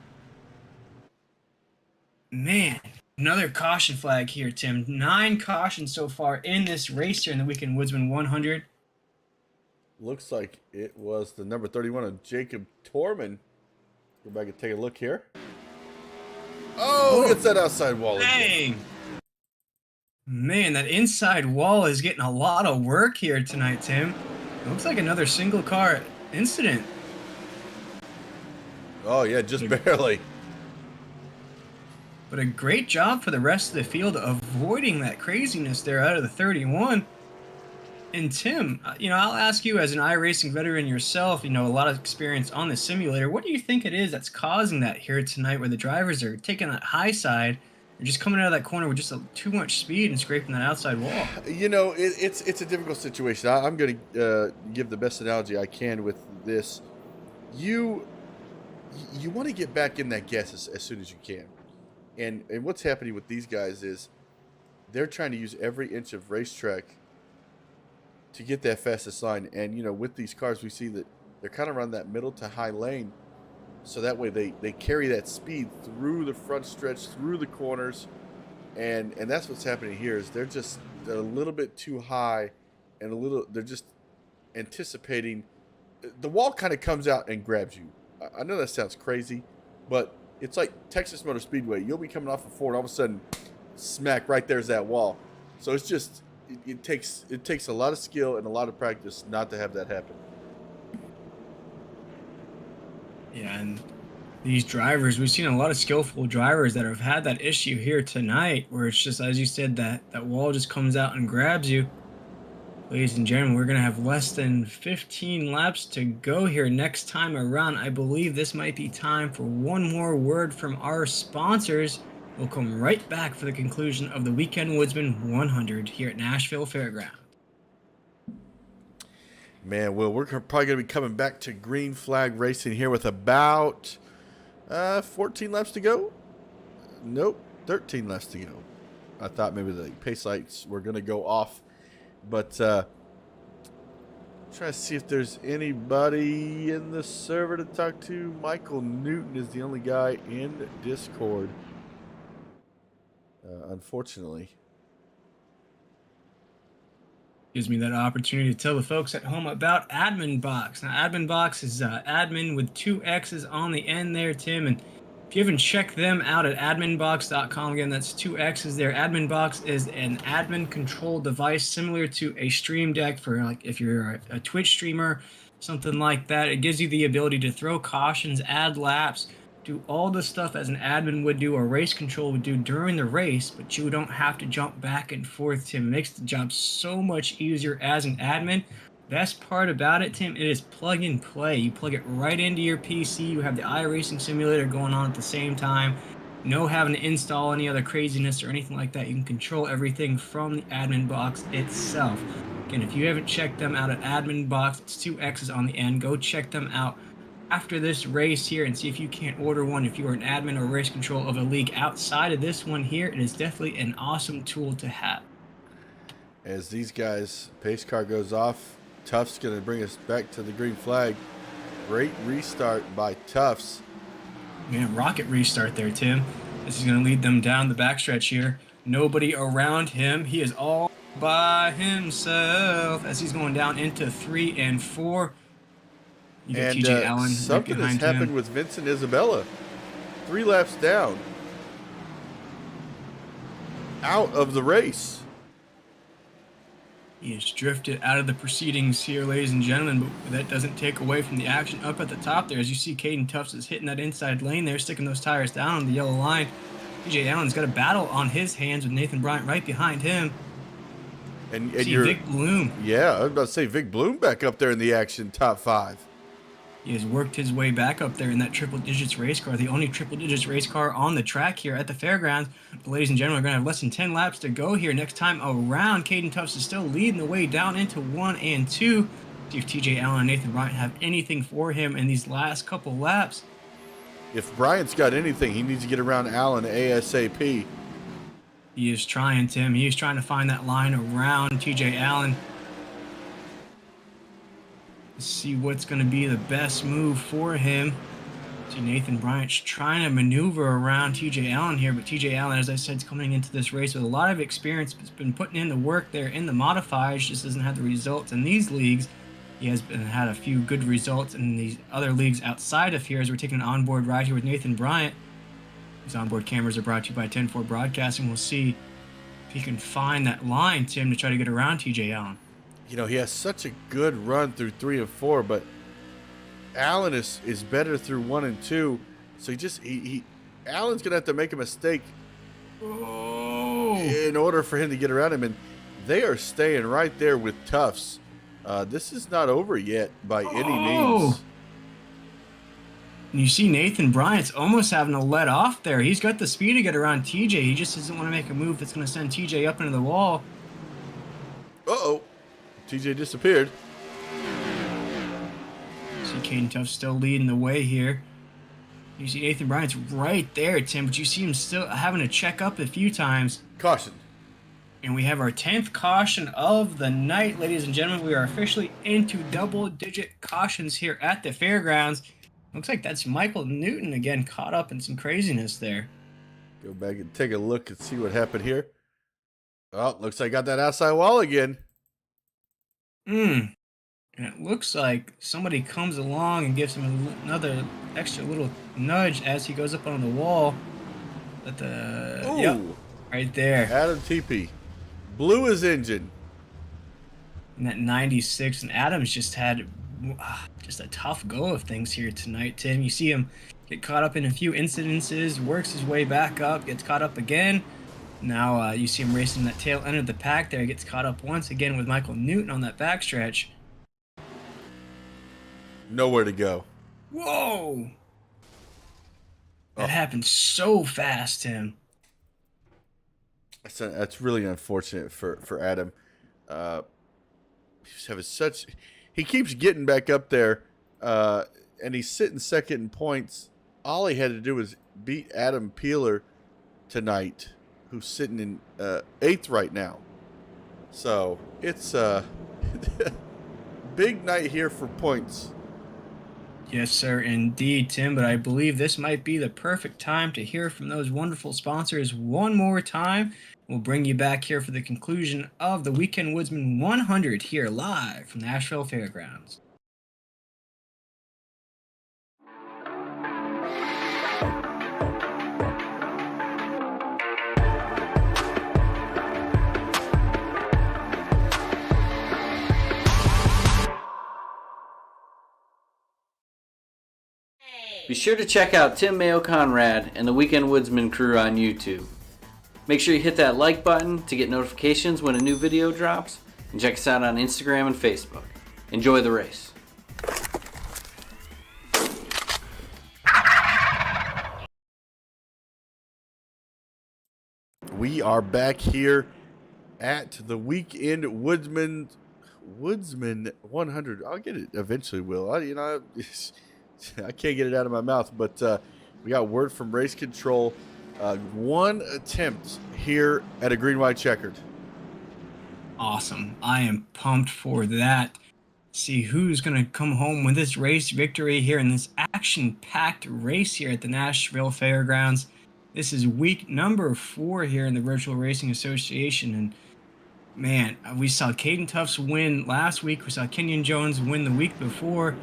Man, another caution flag here, Tim. 9 cautions so far in this race here in the Weekend Woodsman 100. Looks like it was the number 31 of Jacob Torman. Go back and take a look here. Oh, it's that outside wall again. Dang. Man, that inside wall is getting a lot of work here tonight, Tim. It looks like another single car incident. Oh, yeah, just barely. But a great job for the rest of the field avoiding that craziness there out of the 31. And Tim, I'll ask you as an iRacing veteran yourself, a lot of experience on the simulator. What do you think it is that's causing that here tonight, where the drivers are taking that high side and just coming out of that corner with just too much speed and scraping that outside wall? It's a difficult situation. I'm going to give the best analogy I can with this. You want to get back in that gas as soon as you can. And what's happening with these guys is they're trying to use every inch of racetrack to get that fastest line. And, with these cars, we see that they're kind of around that middle to high lane. So that way they carry that speed through the front stretch, through the corners. And that's what's happening here is they're a little bit too high and they're just anticipating. The wall kind of comes out and grabs you. I know that sounds crazy, but it's like Texas Motor Speedway. You'll be coming off a Ford, all of a sudden, smack, right there's that wall. So it's just, it takes a lot of skill and a lot of practice not to have that happen. Yeah, and these drivers, we've seen a lot of skillful drivers that have had that issue here tonight, where it's just, as you said, that wall just comes out and grabs you. Ladies and gentlemen, we're going to have less than 15 laps to go here next time around. I believe this might be time for one more word from our sponsors. We'll come right back for the conclusion of the Weekend Woodsman 100 here at Nashville Fairgrounds. Man, Will, we're probably going to be coming back to green flag racing here with about 14 laps to go. Nope, 13 laps to go. I thought maybe the pace lights were going to go off. But try to see if there's anybody in the server to talk to. Michael Newton is the only guy in Discord. Unfortunately. Gives me that opportunity to tell the folks at home about Admin Box. Now, Admin Box is admin with 2 X's on the end there, Tim. And if you haven't checked them out at adminbox.com, again, that's 2 X's there. Admin Box is an admin control device similar to a Stream Deck for, like, if you're a Twitch streamer, something like that. It gives you the ability to throw cautions, add laps, do all the stuff as an admin would do or race control would do during the race, but you don't have to jump back and forth, Tim. It makes the job so much easier as an admin. Best part about it, Tim, it is plug and play. You plug it right into your PC. You have the iRacing simulator going on at the same time. No having to install any other craziness or anything like that. You can control everything from the admin box itself. Again, if you haven't checked them out at admin box, it's 2 X's on the end. Go check them out after this race here and see if you can't order one. If you are an admin or race control of a league outside of this one here, it is definitely an awesome tool to have. As these guys, pace car goes off, Tufts going to bring us back to the green flag. Great restart by Tufts. Yeah, rocket restart there, Tim. This is going to lead them down the backstretch here. Nobody around him. He is all by himself as he's going down into 3 and 4. You got TJ Allen something right has happened him. with Vincent Isabella. 3 laps down. Out of the race. He has drifted out of the proceedings here, ladies and gentlemen, but that doesn't take away from the action up at the top there. As you see, Caden Tufts is hitting that inside lane there, sticking those tires down on the yellow line. TJ Allen's got a battle on his hands with Nathan Bryant right behind him. And see Vic Bloom. Yeah, I was about to say Vic Bloom back up there in the action, top 5. He has worked his way back up there in that triple digits race car, the only triple digits race car on the track here at the fairgrounds. But ladies and gentlemen, we're going to have less than 10 laps to go here. Next time around, Caden Tufts is still leading the way down into 1 and 2. See if TJ Allen and Nathan Bryant have anything for him in these last couple laps. If Bryant's got anything, he needs to get around Allen ASAP. He is trying, Tim. He is trying to find that line around TJ Allen. Let's see what's going to be the best move for him. See, Nathan Bryant's trying to maneuver around TJ Allen here, but TJ Allen, as I said, is coming into this race with a lot of experience. Has been putting in the work there in the modifieds, just doesn't have the results in these leagues. He has had a few good results in these other leagues outside of here as we're taking an onboard ride here with Nathan Bryant. These onboard cameras are brought to you by 10-4 Broadcasting. We'll see if he can find that line, Tim, to try to get around TJ Allen. You know, he has such a good run through 3 and 4, but Allen is better through 1 and 2. So Allen's gonna have to make a mistake in order for him to get around him, and they are staying right there with Tufts. This is not over yet by any means. And you see Nathan Bryant's almost having to let off there. He's got the speed to get around TJ. He just doesn't want to make a move that's going to send TJ up into the wall. Uh-oh. TJ disappeared. See Caden Tufts still leading the way here. You see Nathan Bryant's right there, Tim, but you see him still having to check up a few times. Caution. And we have our 10th caution of the night, ladies and gentlemen. We are officially into double-digit cautions here at the fairgrounds. Looks like that's Michael Newton again, caught up in some craziness there. Go back and take a look and see what happened here. Oh, looks like I got that outside wall again. And it looks like somebody comes along and gives him another extra little nudge as he goes up on the wall. At the yep, right there. Adam TP blew his engine. And that 96, and Adams just had just a tough go of things here tonight, Tim. You see him get caught up in a few incidences, works his way back up, gets caught up again. Now you see him racing that tail end of the pack there, gets caught up once again with Michael Newton on that backstretch. Nowhere to go. Whoa! That happened so fast, Tim. That's really unfortunate for Adam. He's having such... He keeps getting back up there, and he's sitting second in points. All he had to do was beat Adam Peeler tonight, who's sitting in 8th right now. So it's a big night here for points. Yes, sir, indeed, Tim. But I believe this might be the perfect time to hear from those wonderful sponsors one more time. We'll bring you back here for the conclusion of the Weekend Woodsman 100 here live from Nashville Fairgrounds. Be sure to check out Tim Mayo Conrad and the Weekend Woodsman crew on YouTube. Make sure you hit that like button to get notifications when a new video drops, and check us out on Instagram and Facebook. Enjoy the race. We are back here at the Weekend Woodsman 100. I'll get it eventually, Will. I can't get it out of my mouth, but we got word from race control. One attempt here at a green, white, checkered. Awesome. I am pumped for that. See who's going to come home with this race victory here in this action-packed race here at the Nashville Fairgrounds. This is week number 4 here in the Virtual Racing Association, and man, we saw Caden Tufts win last week. We saw Kenyon Jones win the week before.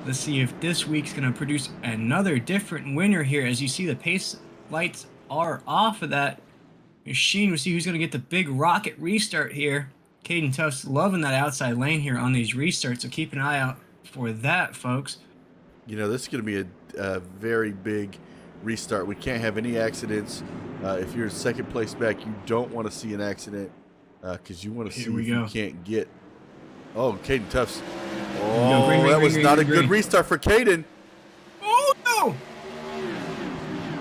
Let's see if this week's going to produce another different winner here. As you see, the pace lights are off of that machine. We'll see who's going to get the big rocket restart here. Caden Tufts loving that outside lane here on these restarts, so keep an eye out for that, folks. You know, this is going to be a very big restart. We can't have any accidents. If you're second place back, you don't want to see an accident because you want to see if you can't get. Oh, Caden Tufts. Oh, that was not a good restart for Caden. Oh, no.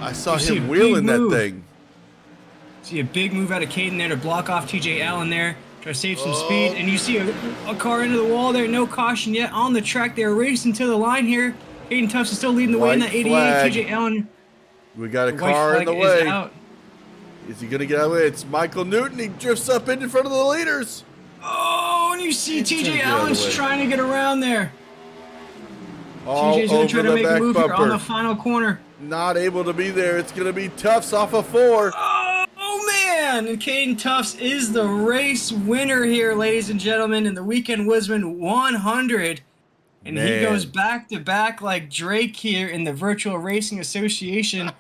I saw him wheeling that thing. See a big move out of Caden there to block off TJ Allen there. Try to save some speed. And you see a car into the wall there. No caution yet on the track. They're racing to the line here. Caden Tufts is still leading the way in that 88. TJ Allen. We got a car in the way. Is he going to get out of the way? It's Michael Newton. He drifts up in front of the leaders. Oh, and you see TJ Allen's trying to get around there. All TJ's going to try to make a move here on the final corner. Not able to be there. It's going to be Tufts off of 4. Oh, man. And Caden Tufts is the race winner here, ladies and gentlemen, in the Weekend Woodsman 100. And he goes back-to-back like Drake here in the Virtual Racing Association,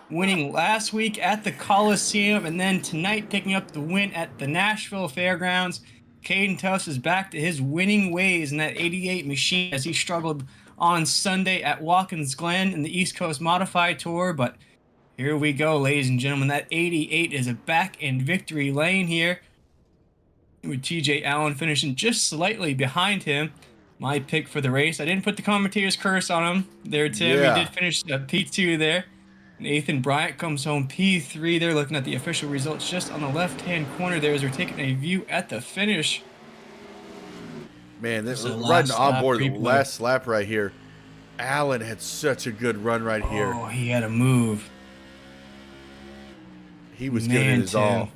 winning last week at the Coliseum, and then tonight picking up the win at the Nashville Fairgrounds. Caden Tufts is back to his winning ways in that 88 machine as he struggled on Sunday at Watkins Glen in the East Coast Modified Tour. But here we go, ladies and gentlemen. That 88 is back in victory lane here, with TJ Allen finishing just slightly behind him. My pick for the race. I didn't put the commentator's curse on him there, Tim. Yeah. He did finish P2 there. Nathan Bryant comes home P3 there, looking at the official results just on the left-hand corner there as we're taking a view at the finish. Man, this is riding on board the last lap right here. Allen had such a good run right here. Oh, he had a move. He was giving it his all.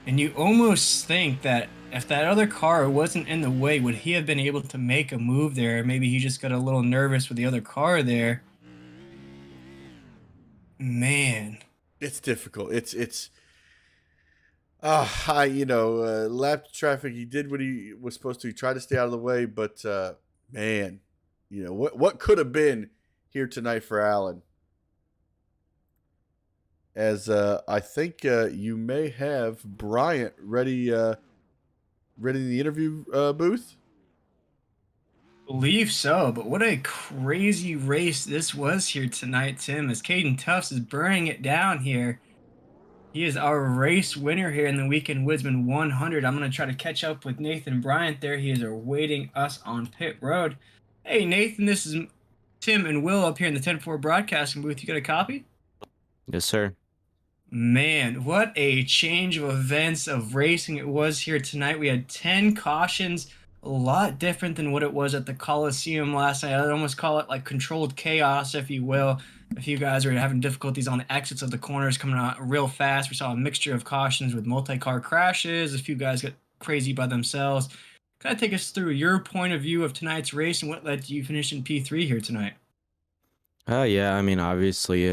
And you almost think that if that other car wasn't in the way, would he have been able to make a move there? Maybe he just got a little nervous with the other car there. Man, it's difficult. Lap traffic. He did what he was supposed to. He tried to stay out of the way, but man, what could have been here tonight for Allen? As I think you may have Bryant ready in the interview booth. Believe so, but what a crazy race this was here tonight, Tim, as Caden Tufts is burning it down here. He is our race winner here in the Weekend Woodsman 100. I'm going to try to catch up with Nathan Bryant there. He is awaiting us on pit road. Hey, Nathan, this is Tim and Will up here in the 10-4 broadcasting booth. You got a copy? Yes, sir. Man, what a change of events of racing it was here tonight. We had 10 cautions. A lot different than what it was at the Coliseum last night. I'd almost call it like controlled chaos, if you will. A few guys were having difficulties on the exits of the corners coming out real fast. We saw a mixture of cautions with multi-car crashes. A few guys got crazy by themselves. Kind of take us through your point of view of tonight's race and what led to you finishing P3 here tonight. Yeah, I mean, obviously,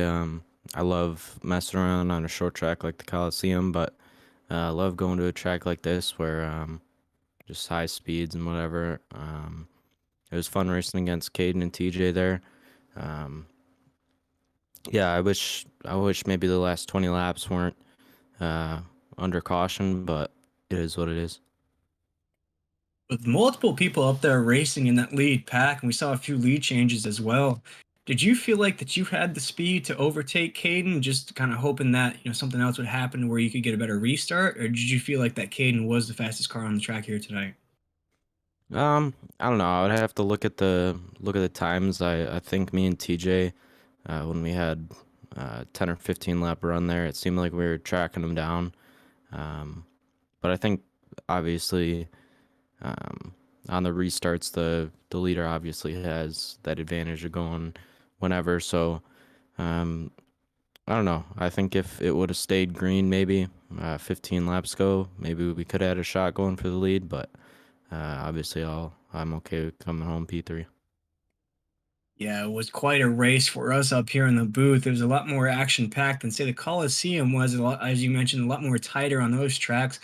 I love messing around on a short track like the Coliseum, but I love going to a track like this where just high speeds and whatever. It was fun racing against Caden and TJ there. Um, yeah, I wish maybe the last 20 laps weren't uh, under caution, but it is what it is. With multiple people up there racing in that lead pack, and we saw a few lead changes as well. Did you feel like that you had the speed to overtake Caden, just kind of hoping that something else would happen where you could get a better restart, or did you feel like that Caden was the fastest car on the track here tonight? I don't know. I would have to look at the times. I think me and TJ, when we had 10 or 15 lap run there, it seemed like we were tracking them down. Um, but I think obviously on the restarts, the leader obviously has that advantage of going whenever. So um, I don't know. I think if it would have stayed green, maybe 15 laps ago, maybe we could have had a shot going for the lead. But obviously, I'm okay with coming home P3. Yeah, it was quite a race for us up here in the booth. It was a lot more action packed than say the Coliseum was. A lot, as you mentioned, a lot more tighter on those tracks,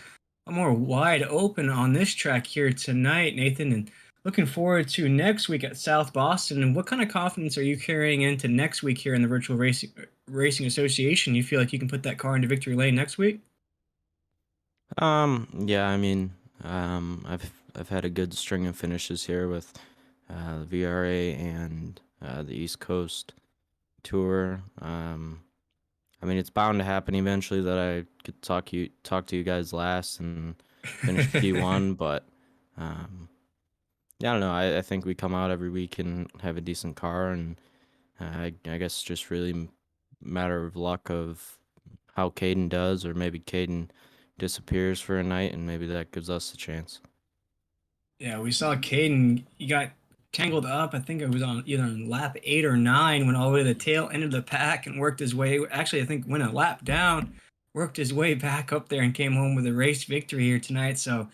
a lot more wide open on this track here tonight, Nathan. And looking forward to next week at South Boston. And what kind of confidence are you carrying into next week here in the Virtual Racing Association? You feel like you can put that car into victory lane next week? Yeah, I mean, I've had a good string of finishes here with the VRA and the East Coast tour. I mean, it's bound to happen eventually that I could talk to you guys last and finish P1, but um, yeah, I don't know. I think we come out every week and have a decent car, and I guess just really matter of luck of how Caden does, or maybe Caden disappears for a night, and maybe that gives us a chance. Yeah, we saw Caden. He got tangled up. I think it was on either on lap 8 or 9, went all the way to the tail end of the pack and worked his way. Actually, I think went a lap down, worked his way back up there and came home with a race victory here tonight. So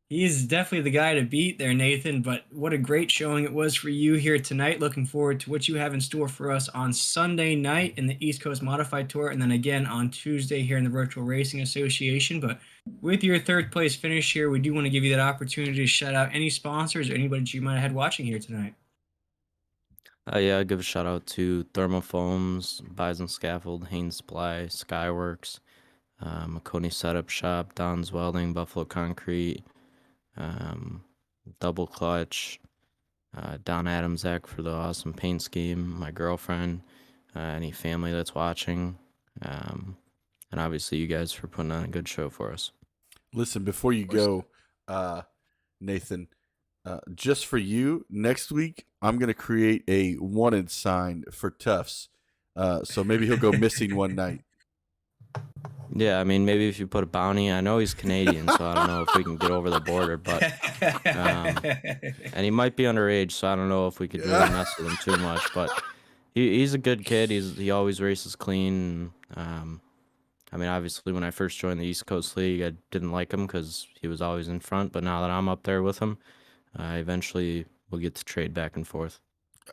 he is definitely the guy to beat there, Nathan. But what a great showing it was for you here tonight. Looking forward to what you have in store for us on Sunday night in the East Coast Modified Tour, and then again on Tuesday here in the Virtual Racing Association. But with your third place finish here, we do want to give you that opportunity to shout out any sponsors or anybody that you might have had watching here tonight. Yeah, I'll give a shout out to Thermofoams, Bison Scaffold, Haynes Supply, Skyworks, Macone Setup Shop, Don's Welding, Buffalo Concrete, um, Double Clutch, Don Adamzak for the awesome paint scheme, my girlfriend, any family that's watching, and obviously you guys for putting on a good show for us. Listen, before you go, Nathan, just for you, next week I'm going to create a wanted sign for Tufts. So maybe he'll go missing one night. Yeah, I mean, maybe if you put a bounty, I know he's Canadian, so I don't know if we can get over the border, but, and he might be underage, so I don't know if we could really mess with him too much, but he's a good kid. He always races clean. I mean, obviously, when I first joined the East Coast League, I didn't like him because he was always in front, but now that I'm up there with him, eventually we'll get to trade back and forth.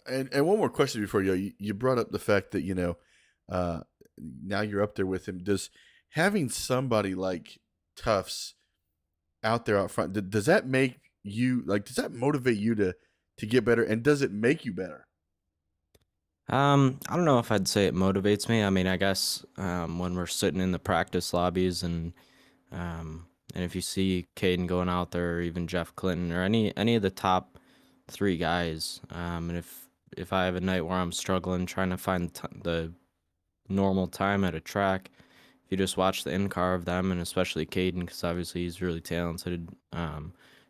And one more question before you brought up the fact that, now you're up there with him. Does having somebody like Tufts out there out front, does that make you does that motivate you to get better, and does it make you better? I don't know if I'd say it motivates me. I mean, I guess when we're sitting in the practice lobbies and if you see Caden going out there, or even Jeff Clinton, or any of the top three guys, and if I have a night where I'm struggling trying to find the normal time at a track, if you just watch the in-car of them, and especially Caden, because obviously he's really talented,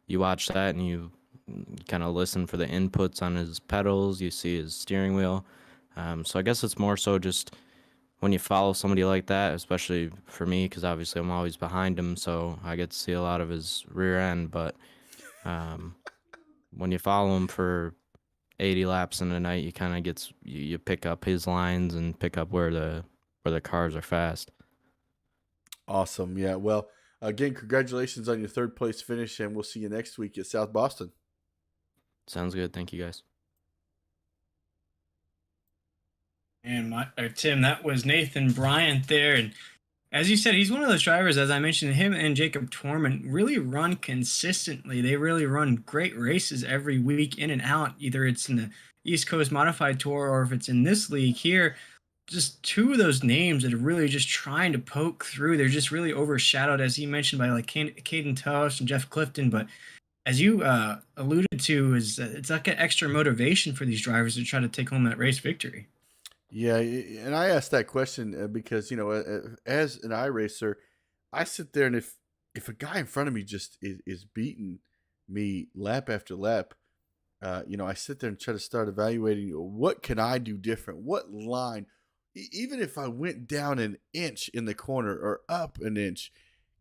you watch that and you kind of listen for the inputs on his pedals, you see his steering wheel. So I guess it's more so just when you follow somebody like that, especially for me, because obviously I'm always behind him, so I get to see a lot of his rear end. But when you follow him for 80 laps in a night, you kind of you pick up his lines and pick up where the cars are fast. Awesome. Yeah. Well, again, congratulations on your third place finish, and we'll see you next week at South Boston. Sounds good. Thank you, guys. And Tim, that was Nathan Bryant there, and as you said, he's one of those drivers, as I mentioned, him and Jacob Torment really run consistently. They really run great races every week in and out. Either it's in the East Coast Modified Tour or if it's in this league here. Just two of those names that are really just trying to poke through. They're just really overshadowed, as he mentioned, by like Caden Tosh and Jeff Clifton. But as you alluded to, is it's like an extra motivation for these drivers to try to take home that race victory. Yeah, and I asked that question because as an iRacer, I sit there and if a guy in front of me just is beating me lap after lap, I sit there and try to start evaluating what can I do different, what line, even if I went down an inch in the corner or up an inch,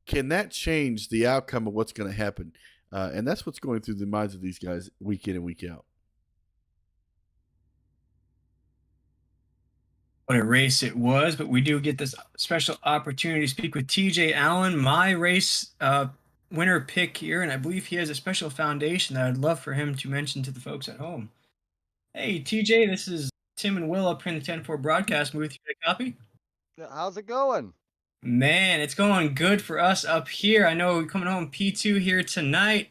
can that change the outcome of what's going to happen? And that's what's going through the minds of these guys week in and week out. What a race it was, but we do get this special opportunity to speak with TJ Allen, my race winner pick here, and I believe he has a special foundation that I'd love for him to mention to the folks at home. Hey, TJ, this is Tim and Will up here in the 10-4 broadcast booth. You got a copy? How's it going? Man, it's going good for us up here. I know we're coming home P2 here tonight.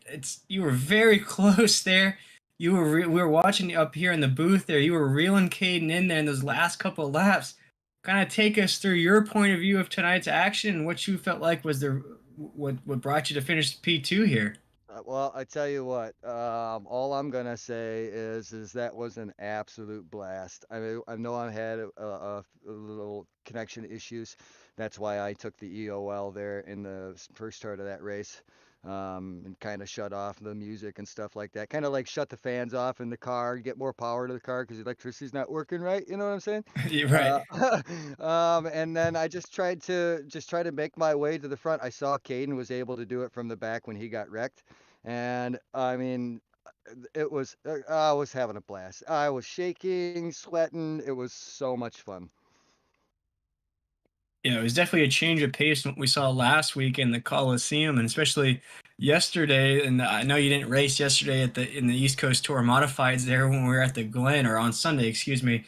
You were very close there. We were watching you up here in the booth there. You were reeling Caden in there in those last couple of laps. Kind of take us through your point of view of tonight's action and what you felt like was what brought you to finish P2 here. Well, I tell you what, all I'm gonna say is that was an absolute blast. I mean, I know I had a little connection issues. That's why I took the EOL there in the first start of that race, and kind of shut off the music and stuff like that. Kind of like shut the fans off in the car, get more power to the car because the electricity's not working right. You know what I'm saying? You're right. And then I just tried to make my way to the front. I saw Caden was able to do it from the back when he got wrecked. And I mean, I was having a blast. I was shaking, sweating. It was so much fun. Yeah, it was definitely a change of pace from what we saw last week in the Coliseum, and especially yesterday. And I know you didn't race yesterday in the East Coast Tour Modifieds there when we were at the Glen, or on Sunday, excuse me.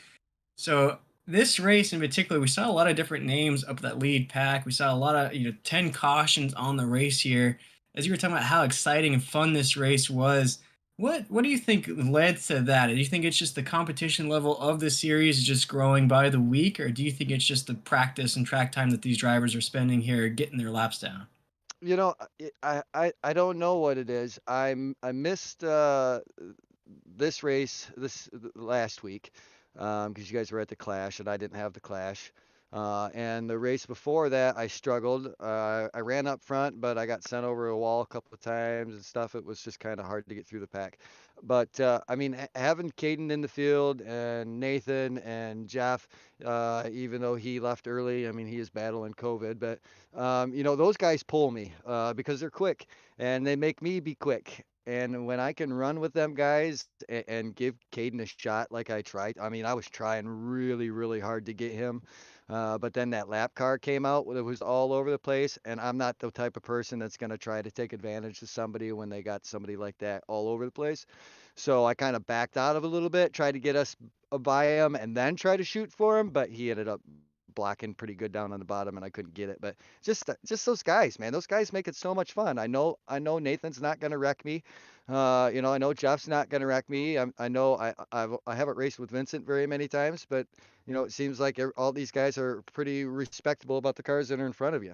So this race in particular, we saw a lot of different names up that lead pack. We saw a lot of 10 cautions on the race here. As you were talking about how exciting and fun this race was, what do you think led to that? Do you think it's just the competition level of the series is just growing by the week, or do you think it's just the practice and track time that these drivers are spending here getting their laps down? I don't know what it is. I missed this race last week because you guys were at the Clash and I didn't have the Clash. And the race before that, I struggled. I ran up front, but I got sent over a wall a couple of times and stuff. It was just kind of hard to get through the pack. But I mean, having Caden in the field and Nathan and Jeff, even though he left early, I mean, he is battling COVID, but those guys pull me because they're quick and they make me be quick. And when I can run with them guys and give Caden a shot like I tried, I mean, I was trying really, really hard to get him. But then that lap car came out, it was all over the place. And I'm not the type of person that's going to try to take advantage of somebody when they got somebody like that all over the place. So I kind of backed out of a little bit, tried to get us by him and then try to shoot for him. But he ended up blocking pretty good down on the bottom and I couldn't get it. But just those guys, man, those guys make it so much fun. I know Nathan's not going to wreck me. I know Jeff's not going to wreck me. I know I haven't raced with Vincent very many times, but it seems like all these guys are pretty respectable about the cars that are in front of you.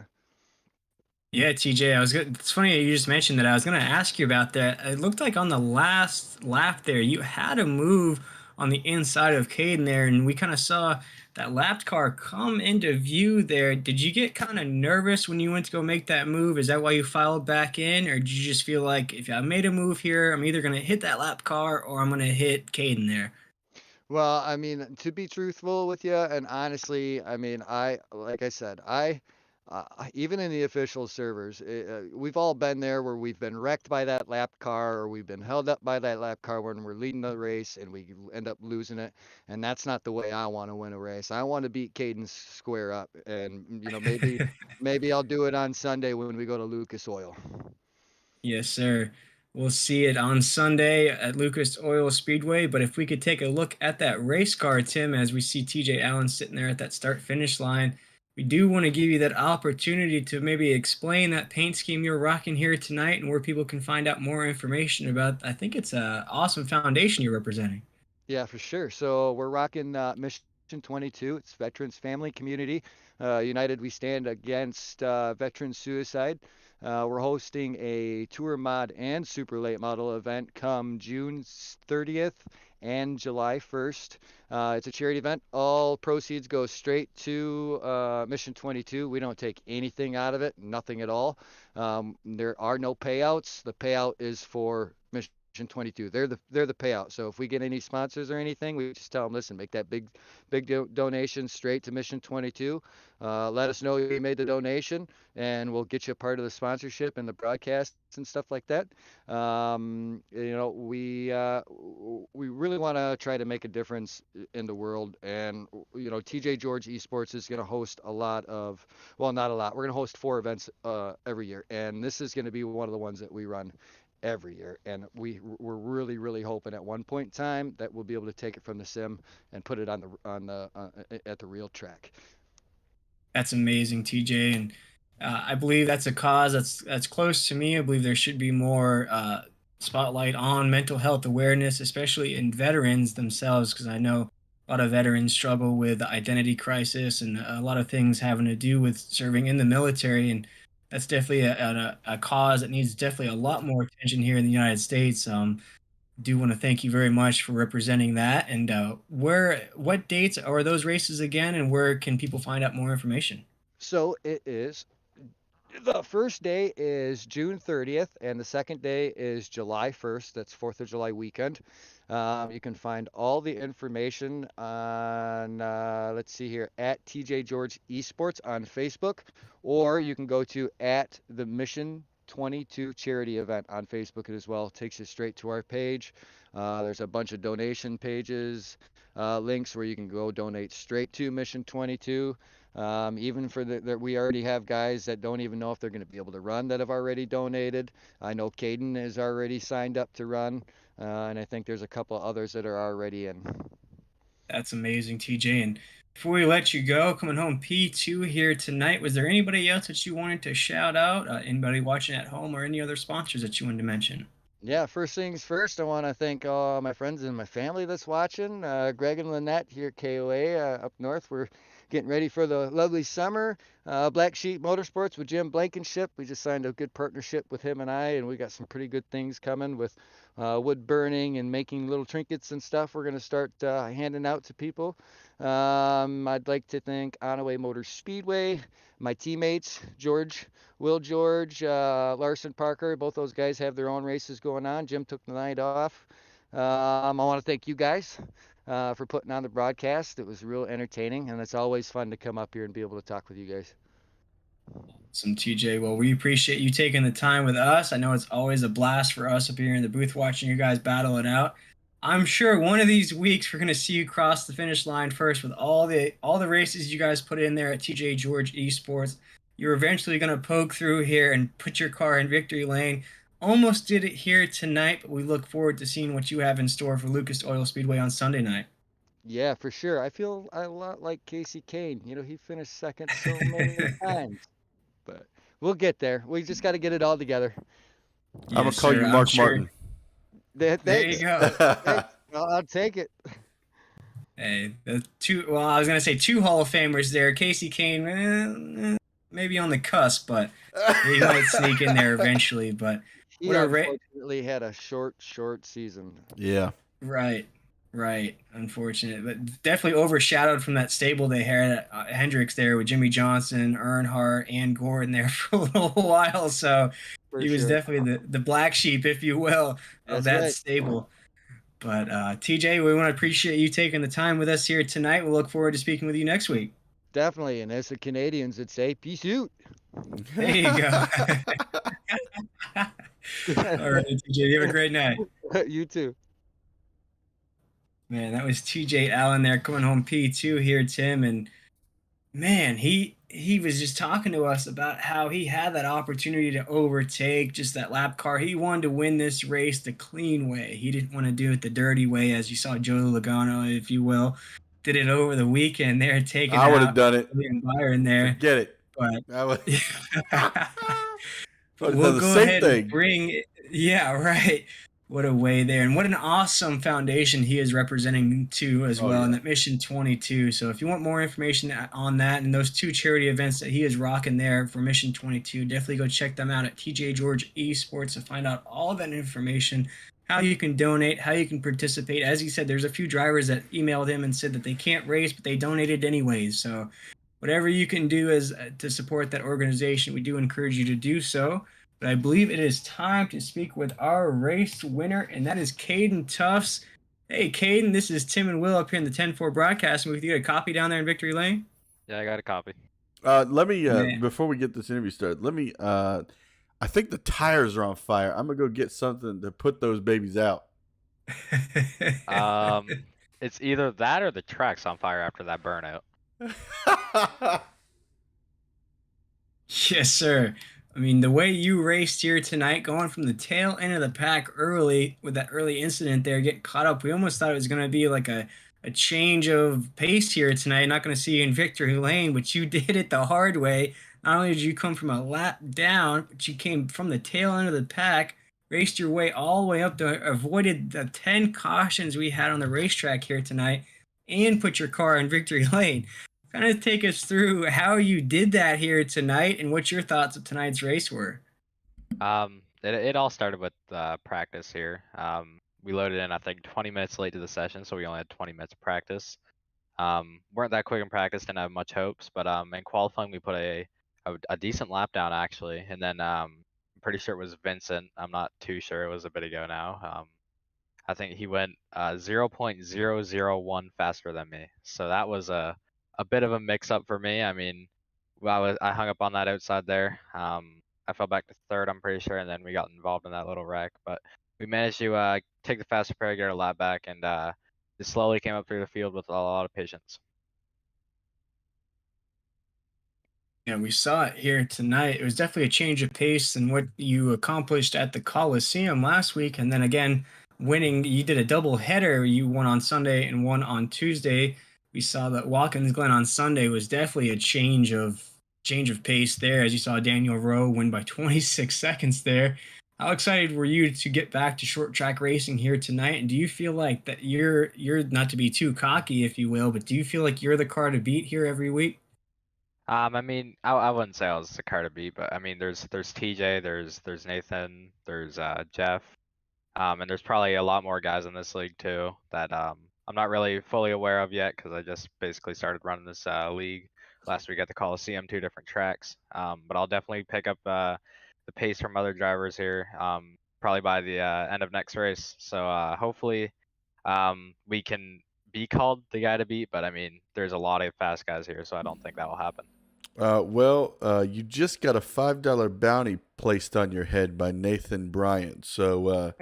Yeah, TJ, it's funny you just mentioned that. I was going to ask you about that. It looked like on the last lap there, you had a move on the inside of Caden there, and we kind of saw that lapped car come into view there. Did you get kind of nervous when you went to go make that move? Is that why you filed back in, or did you just feel like if I made a move here, I'm either going to hit that lap car or I'm going to hit Caden there? Well, I mean, to be truthful with you, and honestly, I mean, like I said, even in the official servers, we've all been there where we've been wrecked by that lap car or we've been held up by that lap car when we're leading the race and we end up losing it. And that's not the way I want to win a race. I want to beat Caden square up. And, maybe I'll do it on Sunday when we go to Lucas Oil. Yes, sir. we'll see it on Sunday at Lucas Oil Speedway. But if we could take a look at that race car, Tim, as we see TJ Allen sitting there at that start finish line, we do want to give you that opportunity to maybe explain that paint scheme you're rocking here tonight and where people can find out more information about. I think it's an awesome foundation you're representing. Yeah, for sure. So we're rocking Mission 22. It's Veterans Family Community. United We Stand Against Veteran Suicide. We're hosting a tour mod and super late model event come June 30th and July 1st. It's a charity event. All proceeds go straight to Mission 22. We don't take anything out of it, nothing at all. There are no payouts. The payout is for Mission 22. They're the payout. So if we get any sponsors or anything, we just tell them, listen, make that big donation straight to Mission 22. Let us know you made the donation, and we'll get you a part of the sponsorship and the broadcasts and stuff like that. We really want to try to make a difference in the world, and TJ George Esports is going to host a lot of, well, not a lot. We're going to host 4 events every year, and this is going to be one of the ones that we run every year, and we're really hoping at one point in time that we'll be able to take it from the sim and put it on the at the real track. That's amazing, TJ, and I believe that's a cause that's close to me. I believe there should be more spotlight on mental health awareness, especially in veterans themselves, because I know a lot of veterans struggle with identity crisis and a lot of things having to do with serving in the military, and that's definitely a cause that needs definitely a lot more attention here in the United States. Do want to thank you very much for representing that. And what dates are those races again, and where can people find out more information? So it is, the first day is June 30th, and the second day is July 1st. That's 4th of July weekend. You can find all the information on, let's see here, at TJ George Esports on Facebook, or you can go to at the Mission 22 charity event on Facebook as well. It takes you straight to our page. There's a bunch of donation pages, links where you can go donate straight to Mission 22. Even for we already have guys that don't even know if they're going to be able to run that have already donated. I know Caden is already signed up to run, and I think there's a couple others that are already in. That's amazing, TJ. And before we let you go, coming home P2 here tonight, was there anybody else that you wanted to shout out? Anybody watching at home, or any other sponsors that you wanted to mention? Yeah, first things first, I want to thank all my friends and my family that's watching. Greg and Lynette here at KOA up north. We're getting ready for the lovely summer. Black Sheep Motorsports with Jim Blankenship. We just signed a good partnership with him and we got some pretty good things coming with wood burning and making little trinkets and stuff we're going to start handing out to people. I'd like to thank Onaway Motor Speedway, my teammates, Will George, Larson Parker. Both those guys have their own races going on. Jim took the night off. I want to thank you guys for putting on the broadcast. It was real entertaining, and it's always fun to come up here and be able to talk with you guys. Some TJ. Well, we appreciate you taking the time with us. I know it's always a blast for us up here in the booth watching you guys battle it out. I'm sure one of these weeks we're going to see you cross the finish line first with all the races you guys put in there at TJ George Esports. You're eventually going to poke through here and put your car in victory lane. Almost did it here tonight, but we look forward to seeing what you have in store for Lucas Oil Speedway on Sunday night. Yeah, for sure. I feel a lot like Casey Kane. He finished second so many times. But we'll get there. We just got to get it all together. I'm going to call you Mark Martin. There you go. I'll take it. Hey, I was going to say 2 Hall of Famers there. Casey Kane, maybe on the cusp, but he might sneak in there eventually. But he unfortunately had a short season. Yeah. Right. Unfortunate, but definitely overshadowed from that stable they had at Hendricks there with Jimmy Johnson, Earnhardt, and Gordon there for a little while. So he was definitely the black sheep, if you will, of that stable. But TJ, we want to appreciate you taking the time with us here tonight. We'll look forward to speaking with you next week. Definitely, and as the Canadians would say, peace out. There you go. All right, TJ, you have a great night. You too. Man, that was TJ Allen there coming home P2 here, Tim. And Man, he was just talking to us about how he had that opportunity to overtake just that lap car. He wanted to win this race the clean way. He didn't want to do it the dirty way, as you saw Joe Logano, if you will, did it over the weekend there, taking I would have out done it. William Byron there. Forget it. But I would. I would but have we'll done the go same ahead and thing. yeah, right. What a way there. And what an awesome foundation he is representing too as Oh, well in yeah. that Mission 22. So if you want more information on that and those two charity events that he is rocking there for Mission 22, definitely go check them out at TJ George Esports to find out all that information, how you can donate, how you can participate. As he said, there's a few drivers that emailed him and said that they can't race, but they donated anyways. So whatever you can do as to support that organization, we do encourage you to do so. But I believe it is time to speak with our race winner, and that is Caden Tufts. Hey, Caden, this is Tim and Will up here in the 10-4 broadcasting with you. A copy down there in Victory Lane? Yeah, I got a copy. Let me Man. before we get this interview started. Let me. I think the tires are on fire. I'm gonna go get something to put those babies out. It's either that or the track's on fire after that burnout. Yes, sir. I mean, the way you raced here tonight, going from the tail end of the pack early with that early incident there, getting caught up, we almost thought it was going to be like a change of pace here tonight. Not going to see you in victory lane, but you did it the hard way. Not only did you come from a lap down, but you came from the tail end of the pack, raced your way all the way up to avoided the 10 cautions we had on the racetrack here tonight, and put your car in victory lane. Kind of take us through how you did that here tonight and what your thoughts of tonight's race were. It all started with practice here. We loaded in, I think, 20 minutes late to the session, so we only had 20 minutes of practice. Weren't that quick in practice, didn't have much hopes, but in qualifying we put a decent lap down actually, and then I'm pretty sure it was Vincent. I'm not too sure. It was a bit ago now. I think he went 0.001 faster than me, so that was a bit of a mix-up for me. I mean, I hung up on that outside there. I fell back to third, I'm pretty sure, and then we got involved in that little wreck. But we managed to take the faster pair, get our lap back, and just slowly came up through the field with a lot of patience. Yeah, we saw it here tonight. It was definitely a change of pace than what you accomplished at the Coliseum last week. And then again, winning, you did a double header. You won on Sunday and won on Tuesday. We saw that Watkins Glen on Sunday was definitely a change of pace there, as you saw Daniel Rowe win by 26 seconds there. How excited were you to get back to short track racing here tonight? And do you feel like that you're not to be too cocky, if you will, but do you feel like you're the car to beat here every week? I mean, I wouldn't say I was the car to beat, but I mean, there's TJ, there's Nathan, there's Jeff, and there's probably a lot more guys in this league too that I'm not really fully aware of yet because I just basically started running this league last week at the Coliseum, 2 different tracks. But I'll definitely pick up the pace from other drivers here, probably by the end of next race. So hopefully we can be called the guy to beat, but I mean, there's a lot of fast guys here, so I don't think that will happen. You just got a $5 bounty placed on your head by Nathan Bryant. So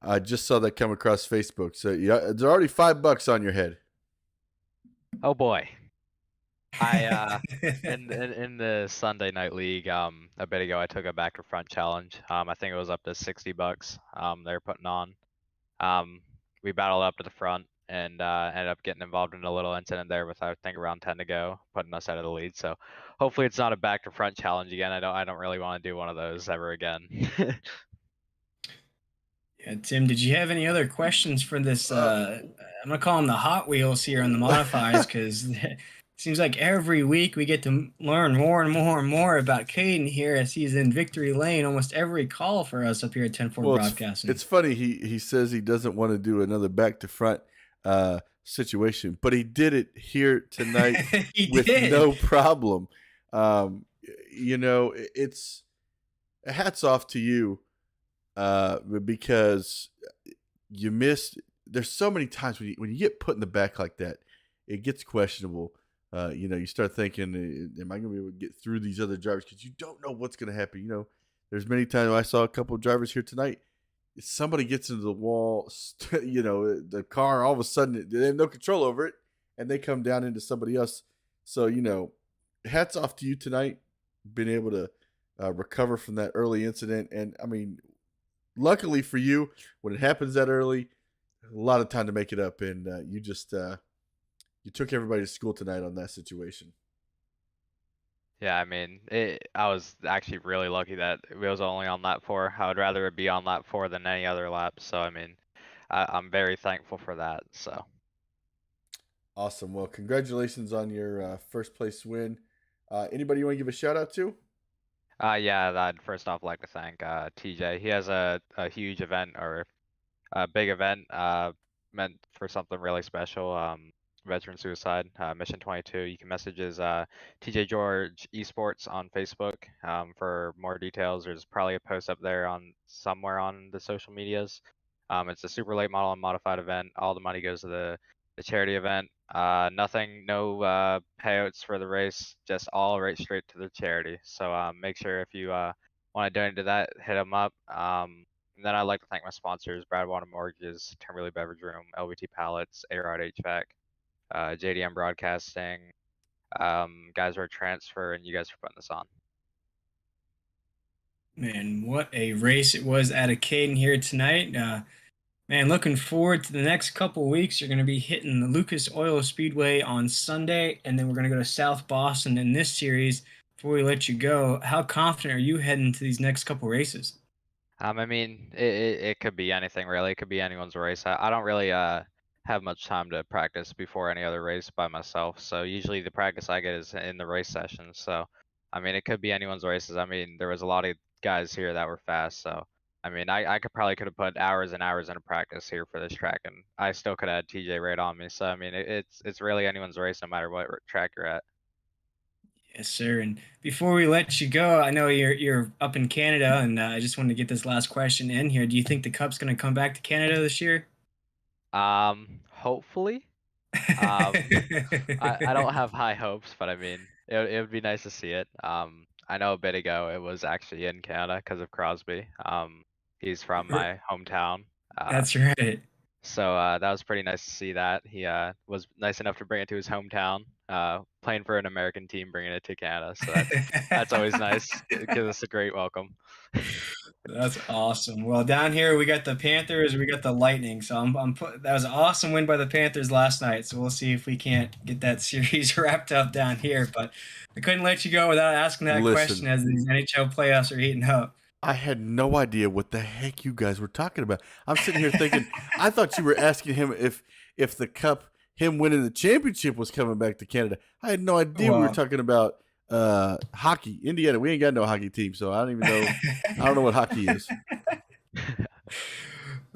I just saw that come across Facebook. So yeah, there's already $5 on your head. Oh boy. I in the Sunday night league a bit ago I took a back to front challenge. I think it was up to $60 they're putting on. We battled up to the front and ended up getting involved in a little incident there with I think around 10 to go, putting us out of the lead. So hopefully it's not a back to front challenge again. I don't really want to do one of those ever again. Yeah, Tim, did you have any other questions for this? I'm gonna call them the Hot Wheels here on the modifies because it seems like every week we get to learn more and more and more about Caden here as he's in victory lane almost every call for us up here at 10-4 Broadcasting. It's funny. He says he doesn't want to do another back to front situation, but he did it here tonight with no problem. It's hats off to you. Because you missed. There's so many times when you get put in the back like that, it gets questionable. You start thinking, am I going to be able to get through these other drivers? Because you don't know what's going to happen. There's many times I saw a couple of drivers here tonight. Somebody gets into the wall, the car, all of a sudden they have no control over it, and they come down into somebody else. So, hats off to you tonight, being able to recover from that early incident. And I mean, luckily for you, when it happens that early, a lot of time to make it up. And you just, you took everybody to school tonight on that situation. Yeah, I mean, I was actually really lucky that it was only on lap 4. I would rather it be on lap 4 than any other lap. So, I mean, I'm very thankful for that. So, Awesome. Well, congratulations on your first place win. Anybody you want to give a shout out to? yeah, I'd first off like to thank TJ. He has a huge event or a big event meant for something really special. Veteran Suicide, Mission 22. You can message his TJ George Esports on Facebook for more details. There's probably a post up there on somewhere on the social medias. It's a super late model and modified event. All the money goes to the charity event. Nothing, no payouts for the race, just all right straight to the charity. So make sure if you want to donate to that, hit them up. And then I'd like to thank my sponsors, Bradwater Mortgages, Timberley Beverage Room, LVT Pallets, A-Rod HVAC, JDM Broadcasting, Guys Road Transfer, and you guys for putting this on. Man, what a race it was at Caden here tonight. Man, looking forward to the next couple weeks. You're going to be hitting the Lucas Oil Speedway on Sunday, and then we're going to go to South Boston in this series. Before we let you go, how confident are you heading to these next couple races? I mean, it could be anything really. It could be anyone's race. I don't really have much time to practice before any other race by myself. So usually the practice I get is in the race sessions. So I mean, it could be anyone's races. I mean, there was a lot of guys here that were fast. So I mean, I could put hours and hours into practice here for this track, and I still could have had TJ right on me. So I mean, it's really anyone's race, no matter what track you're at. Yes, sir. And before we let you go, I know you're up in Canada, and I just wanted to get this last question in here. Do you think the Cup's going to come back to Canada this year? Hopefully. I don't have high hopes, but I mean, it would be nice to see it. I know a bit ago it was actually in Canada because of Crosby. He's from my hometown. That's right. So that was pretty nice to see that. He was nice enough to bring it to his hometown, playing for an American team, bringing it to Canada. So that's always nice. It gives us a great welcome. That's awesome. Well, down here we got the Panthers, we got the Lightning. So that was an awesome win by the Panthers last night. So we'll see if we can't get that series wrapped up down here. But I couldn't let you go without asking that question as these NHL playoffs are heating up. I had no idea what the heck you guys were talking about. I'm sitting here thinking, I thought you were asking him if the Cup, him winning the championship, was coming back to Canada. I had no idea we were talking about hockey. Indiana, we ain't got no hockey team, so I don't even know. I don't know what hockey is.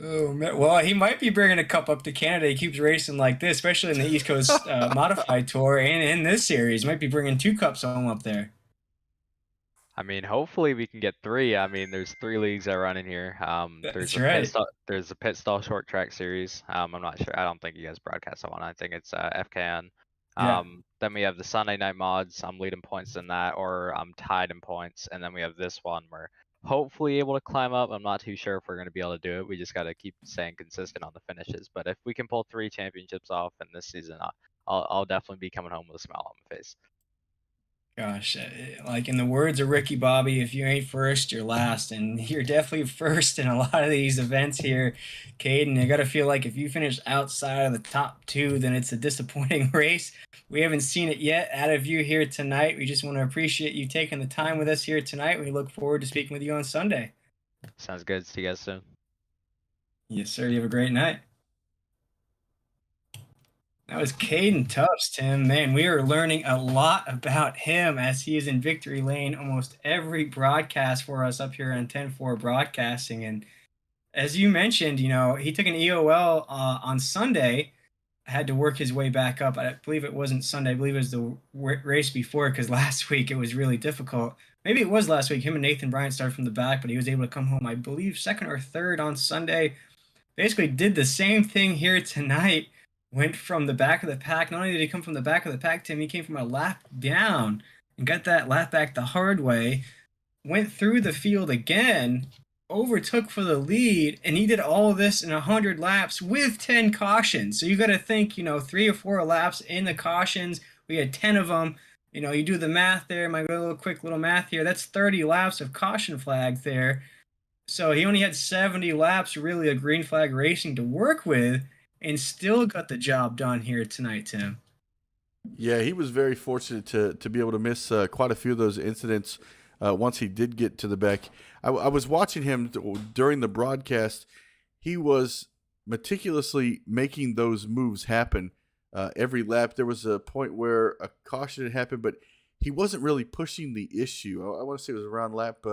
Oh man! Well, he might be bringing a cup up to Canada. He keeps racing like this, especially in the East Coast Modified Tour and in this series. Might be bringing 2 cups home up there. I mean, hopefully we can get 3. I mean, there's 3 leagues that run in here. That's right. There's a pit stall short track series. I'm not sure. I don't think you guys broadcast that one. I think it's FKN. Yeah. Then we have the Sunday night mods. I'm leading points in that, or I'm tied in points. And then we have this one where hopefully able to climb up. I'm not too sure if we're going to be able to do it. We just got to keep staying consistent on the finishes. But if we can pull 3 championships off in this season, I'll definitely be coming home with a smile on my face. Gosh, like in the words of Ricky Bobby, if you ain't first, you're last. And you're definitely first in a lot of these events here, Caden. I got to feel like if you finish outside of the top 2, then it's a disappointing race. We haven't seen it yet out of you here tonight. We just want to appreciate you taking the time with us here tonight. We look forward to speaking with you on Sunday. Sounds good. See you guys soon. Yes, sir. You have a great night. That was Caden Tufts, Tim. Man, we are learning a lot about him as he is in victory lane almost every broadcast for us up here on 10-4 Broadcasting. And as you mentioned, he took an EOL on Sunday, had to work his way back up. I believe it wasn't Sunday. I believe it was the race before, because last week it was really difficult. Maybe it was last week. Him and Nathan Bryant started from the back, but he was able to come home, I believe, 2nd or 3rd on Sunday. Basically did the same thing here tonight. Went from the back of the pack. Not only did he come from the back of the pack, Tim, he came from a lap down and got that lap back the hard way. Went through the field again, overtook for the lead, and he did all of this in 100 laps with 10 cautions. So you got to think, 3 or 4 laps in the cautions We had 10 of them. You do the math there, my little quick little math here. That's 30 laps of caution flags there. So he only had 70 laps really of green flag racing to work with and still got the job done here tonight, Tim. Yeah, he was very fortunate to be able to miss quite a few of those incidents once he did get to the back. I was watching him during the broadcast. He was meticulously making those moves happen every lap. There was a point where a caution had happened, but he wasn't really pushing the issue. I want to say it was around lap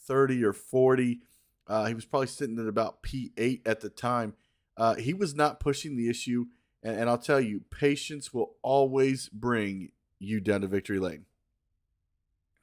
30 or 40. He was probably sitting at about P8 at the time. He was not pushing the issue. And I'll tell you, patience will always bring you down to victory lane.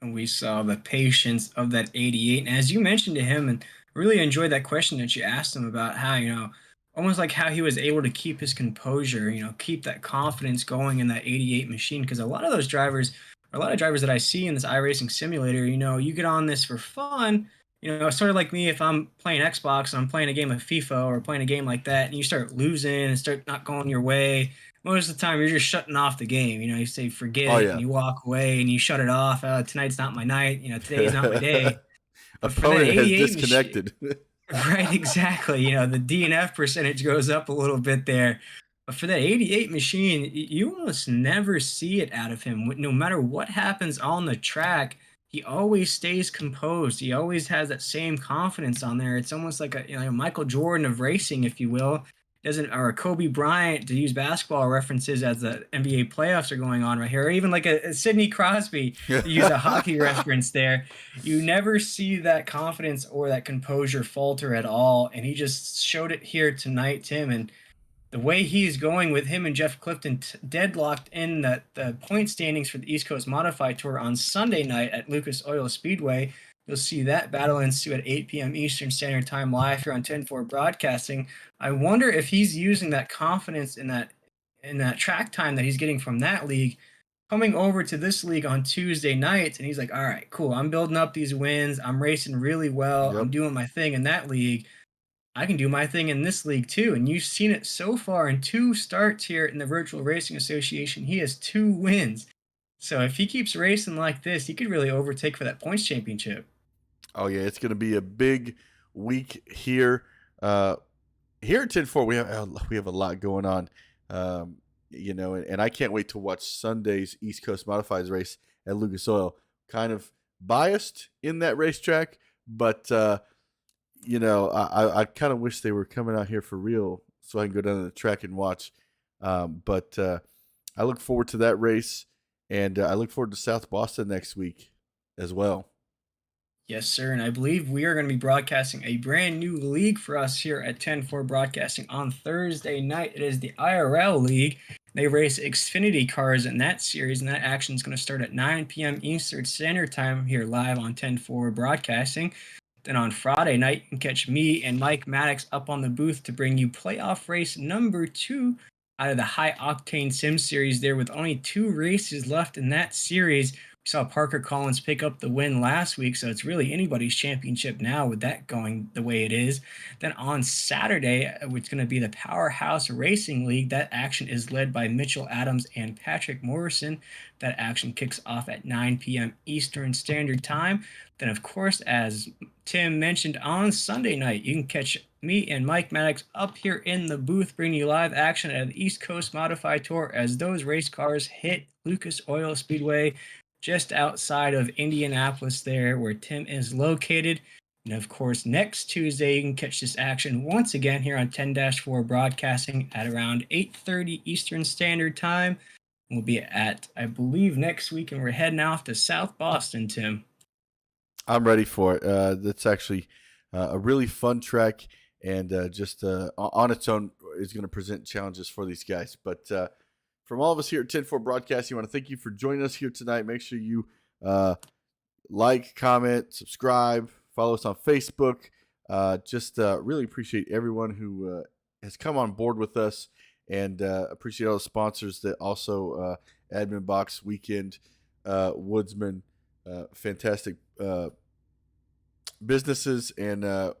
And we saw the patience of that 88. And as you mentioned to him, and really enjoyed that question that you asked him about how, almost like how he was able to keep his composure, keep that confidence going in that 88 machine. Because a lot of drivers that I see in this iRacing simulator, you get on this for fun. Sort of like me, if I'm playing Xbox and I'm playing a game of FIFA or playing a game like that, and you start losing and start not going your way, most of the time you're just shutting off the game. You say forget it, and you walk away and you shut it off. Tonight's not my night. Today's not my day. But for that Opponent has 88 disconnected. right, exactly. The DNF percentage goes up a little bit there. But for that 88 machine, you almost never see it out of him. No matter what happens on the track, he always stays composed. He always has that same confidence on there. It's almost like a Michael Jordan of racing, if you will. Or a Kobe Bryant, to use basketball references as the NBA playoffs are going on right here, or even like a Sidney Crosby, to use a hockey reference there. You never see that confidence or that composure falter at all, and he just showed it here tonight, Tim. And the way he's going with him and Jeff Clifton deadlocked in the point standings for the East Coast Modified Tour on Sunday night at Lucas Oil Speedway. You'll see that battle ensue at 8 p.m. Eastern Standard Time live here on 10-4 Broadcasting. I wonder if he's using that confidence in that track time that he's getting from that league, coming over to this league on Tuesday nights, and he's like, all right, cool, I'm building up these wins. I'm racing really well. Yep. I'm doing my thing in that league. I can do my thing in this league too. And you've seen it so far in 2 starts here in the Virtual Racing Association. He has 2 wins. So if he keeps racing like this, he could really overtake for that points championship. Oh, yeah, it's going to be a big week here. Here at 10-4, we have a lot going on, and I can't wait to watch Sunday's East Coast Modifieds race at Lucas Oil. Kind of biased in that racetrack, but I kind of wish they were coming out here for real so I can go down to the track and watch. But I look forward to that race, and I look forward to South Boston next week as well. Yes, sir. And I believe we are going to be broadcasting a brand new league for us here at 10-4 Broadcasting on Thursday night. It is the IRL League. They race Xfinity cars in that series, and that action is going to start at 9 p.m. Eastern Standard Time here live on 10-4 Broadcasting. Then on Friday night, you can catch me and Mike Maddox up on the booth to bring you playoff race number 2 out of the High Octane Sim Series there, with only 2 races left in that series. We saw Parker Collins pick up the win last week, so it's really anybody's championship now with that going the way it is. Then on Saturday, it's going to be the Powerhouse Racing League. That action is led by Mitchell Adams and Patrick Morrison. That action kicks off at 9 p.m. Eastern Standard Time. Then, of course, as Tim mentioned, on Sunday night, you can catch me and Mike Maddox up here in the booth, bringing you live action at the East Coast Modified Tour as those race cars hit Lucas Oil Speedway just outside of Indianapolis there, where Tim is located. And, of course, next Tuesday, you can catch this action once again here on 10-4 Broadcasting at around 8:30 Eastern Standard Time. We'll be at, I believe, next week, and we're heading off to South Boston, Tim. I'm ready for it. That's actually a really fun track, and just on its own is going to present challenges for these guys. But from all of us here at 10-4 Broadcasting, I want to thank you for joining us here tonight. Make sure you like, comment, subscribe, follow us on Facebook. Just really appreciate everyone who has come on board with us, and appreciate all the sponsors that also Admin Box, Weekend, Woodsmen, fantastic businesses, and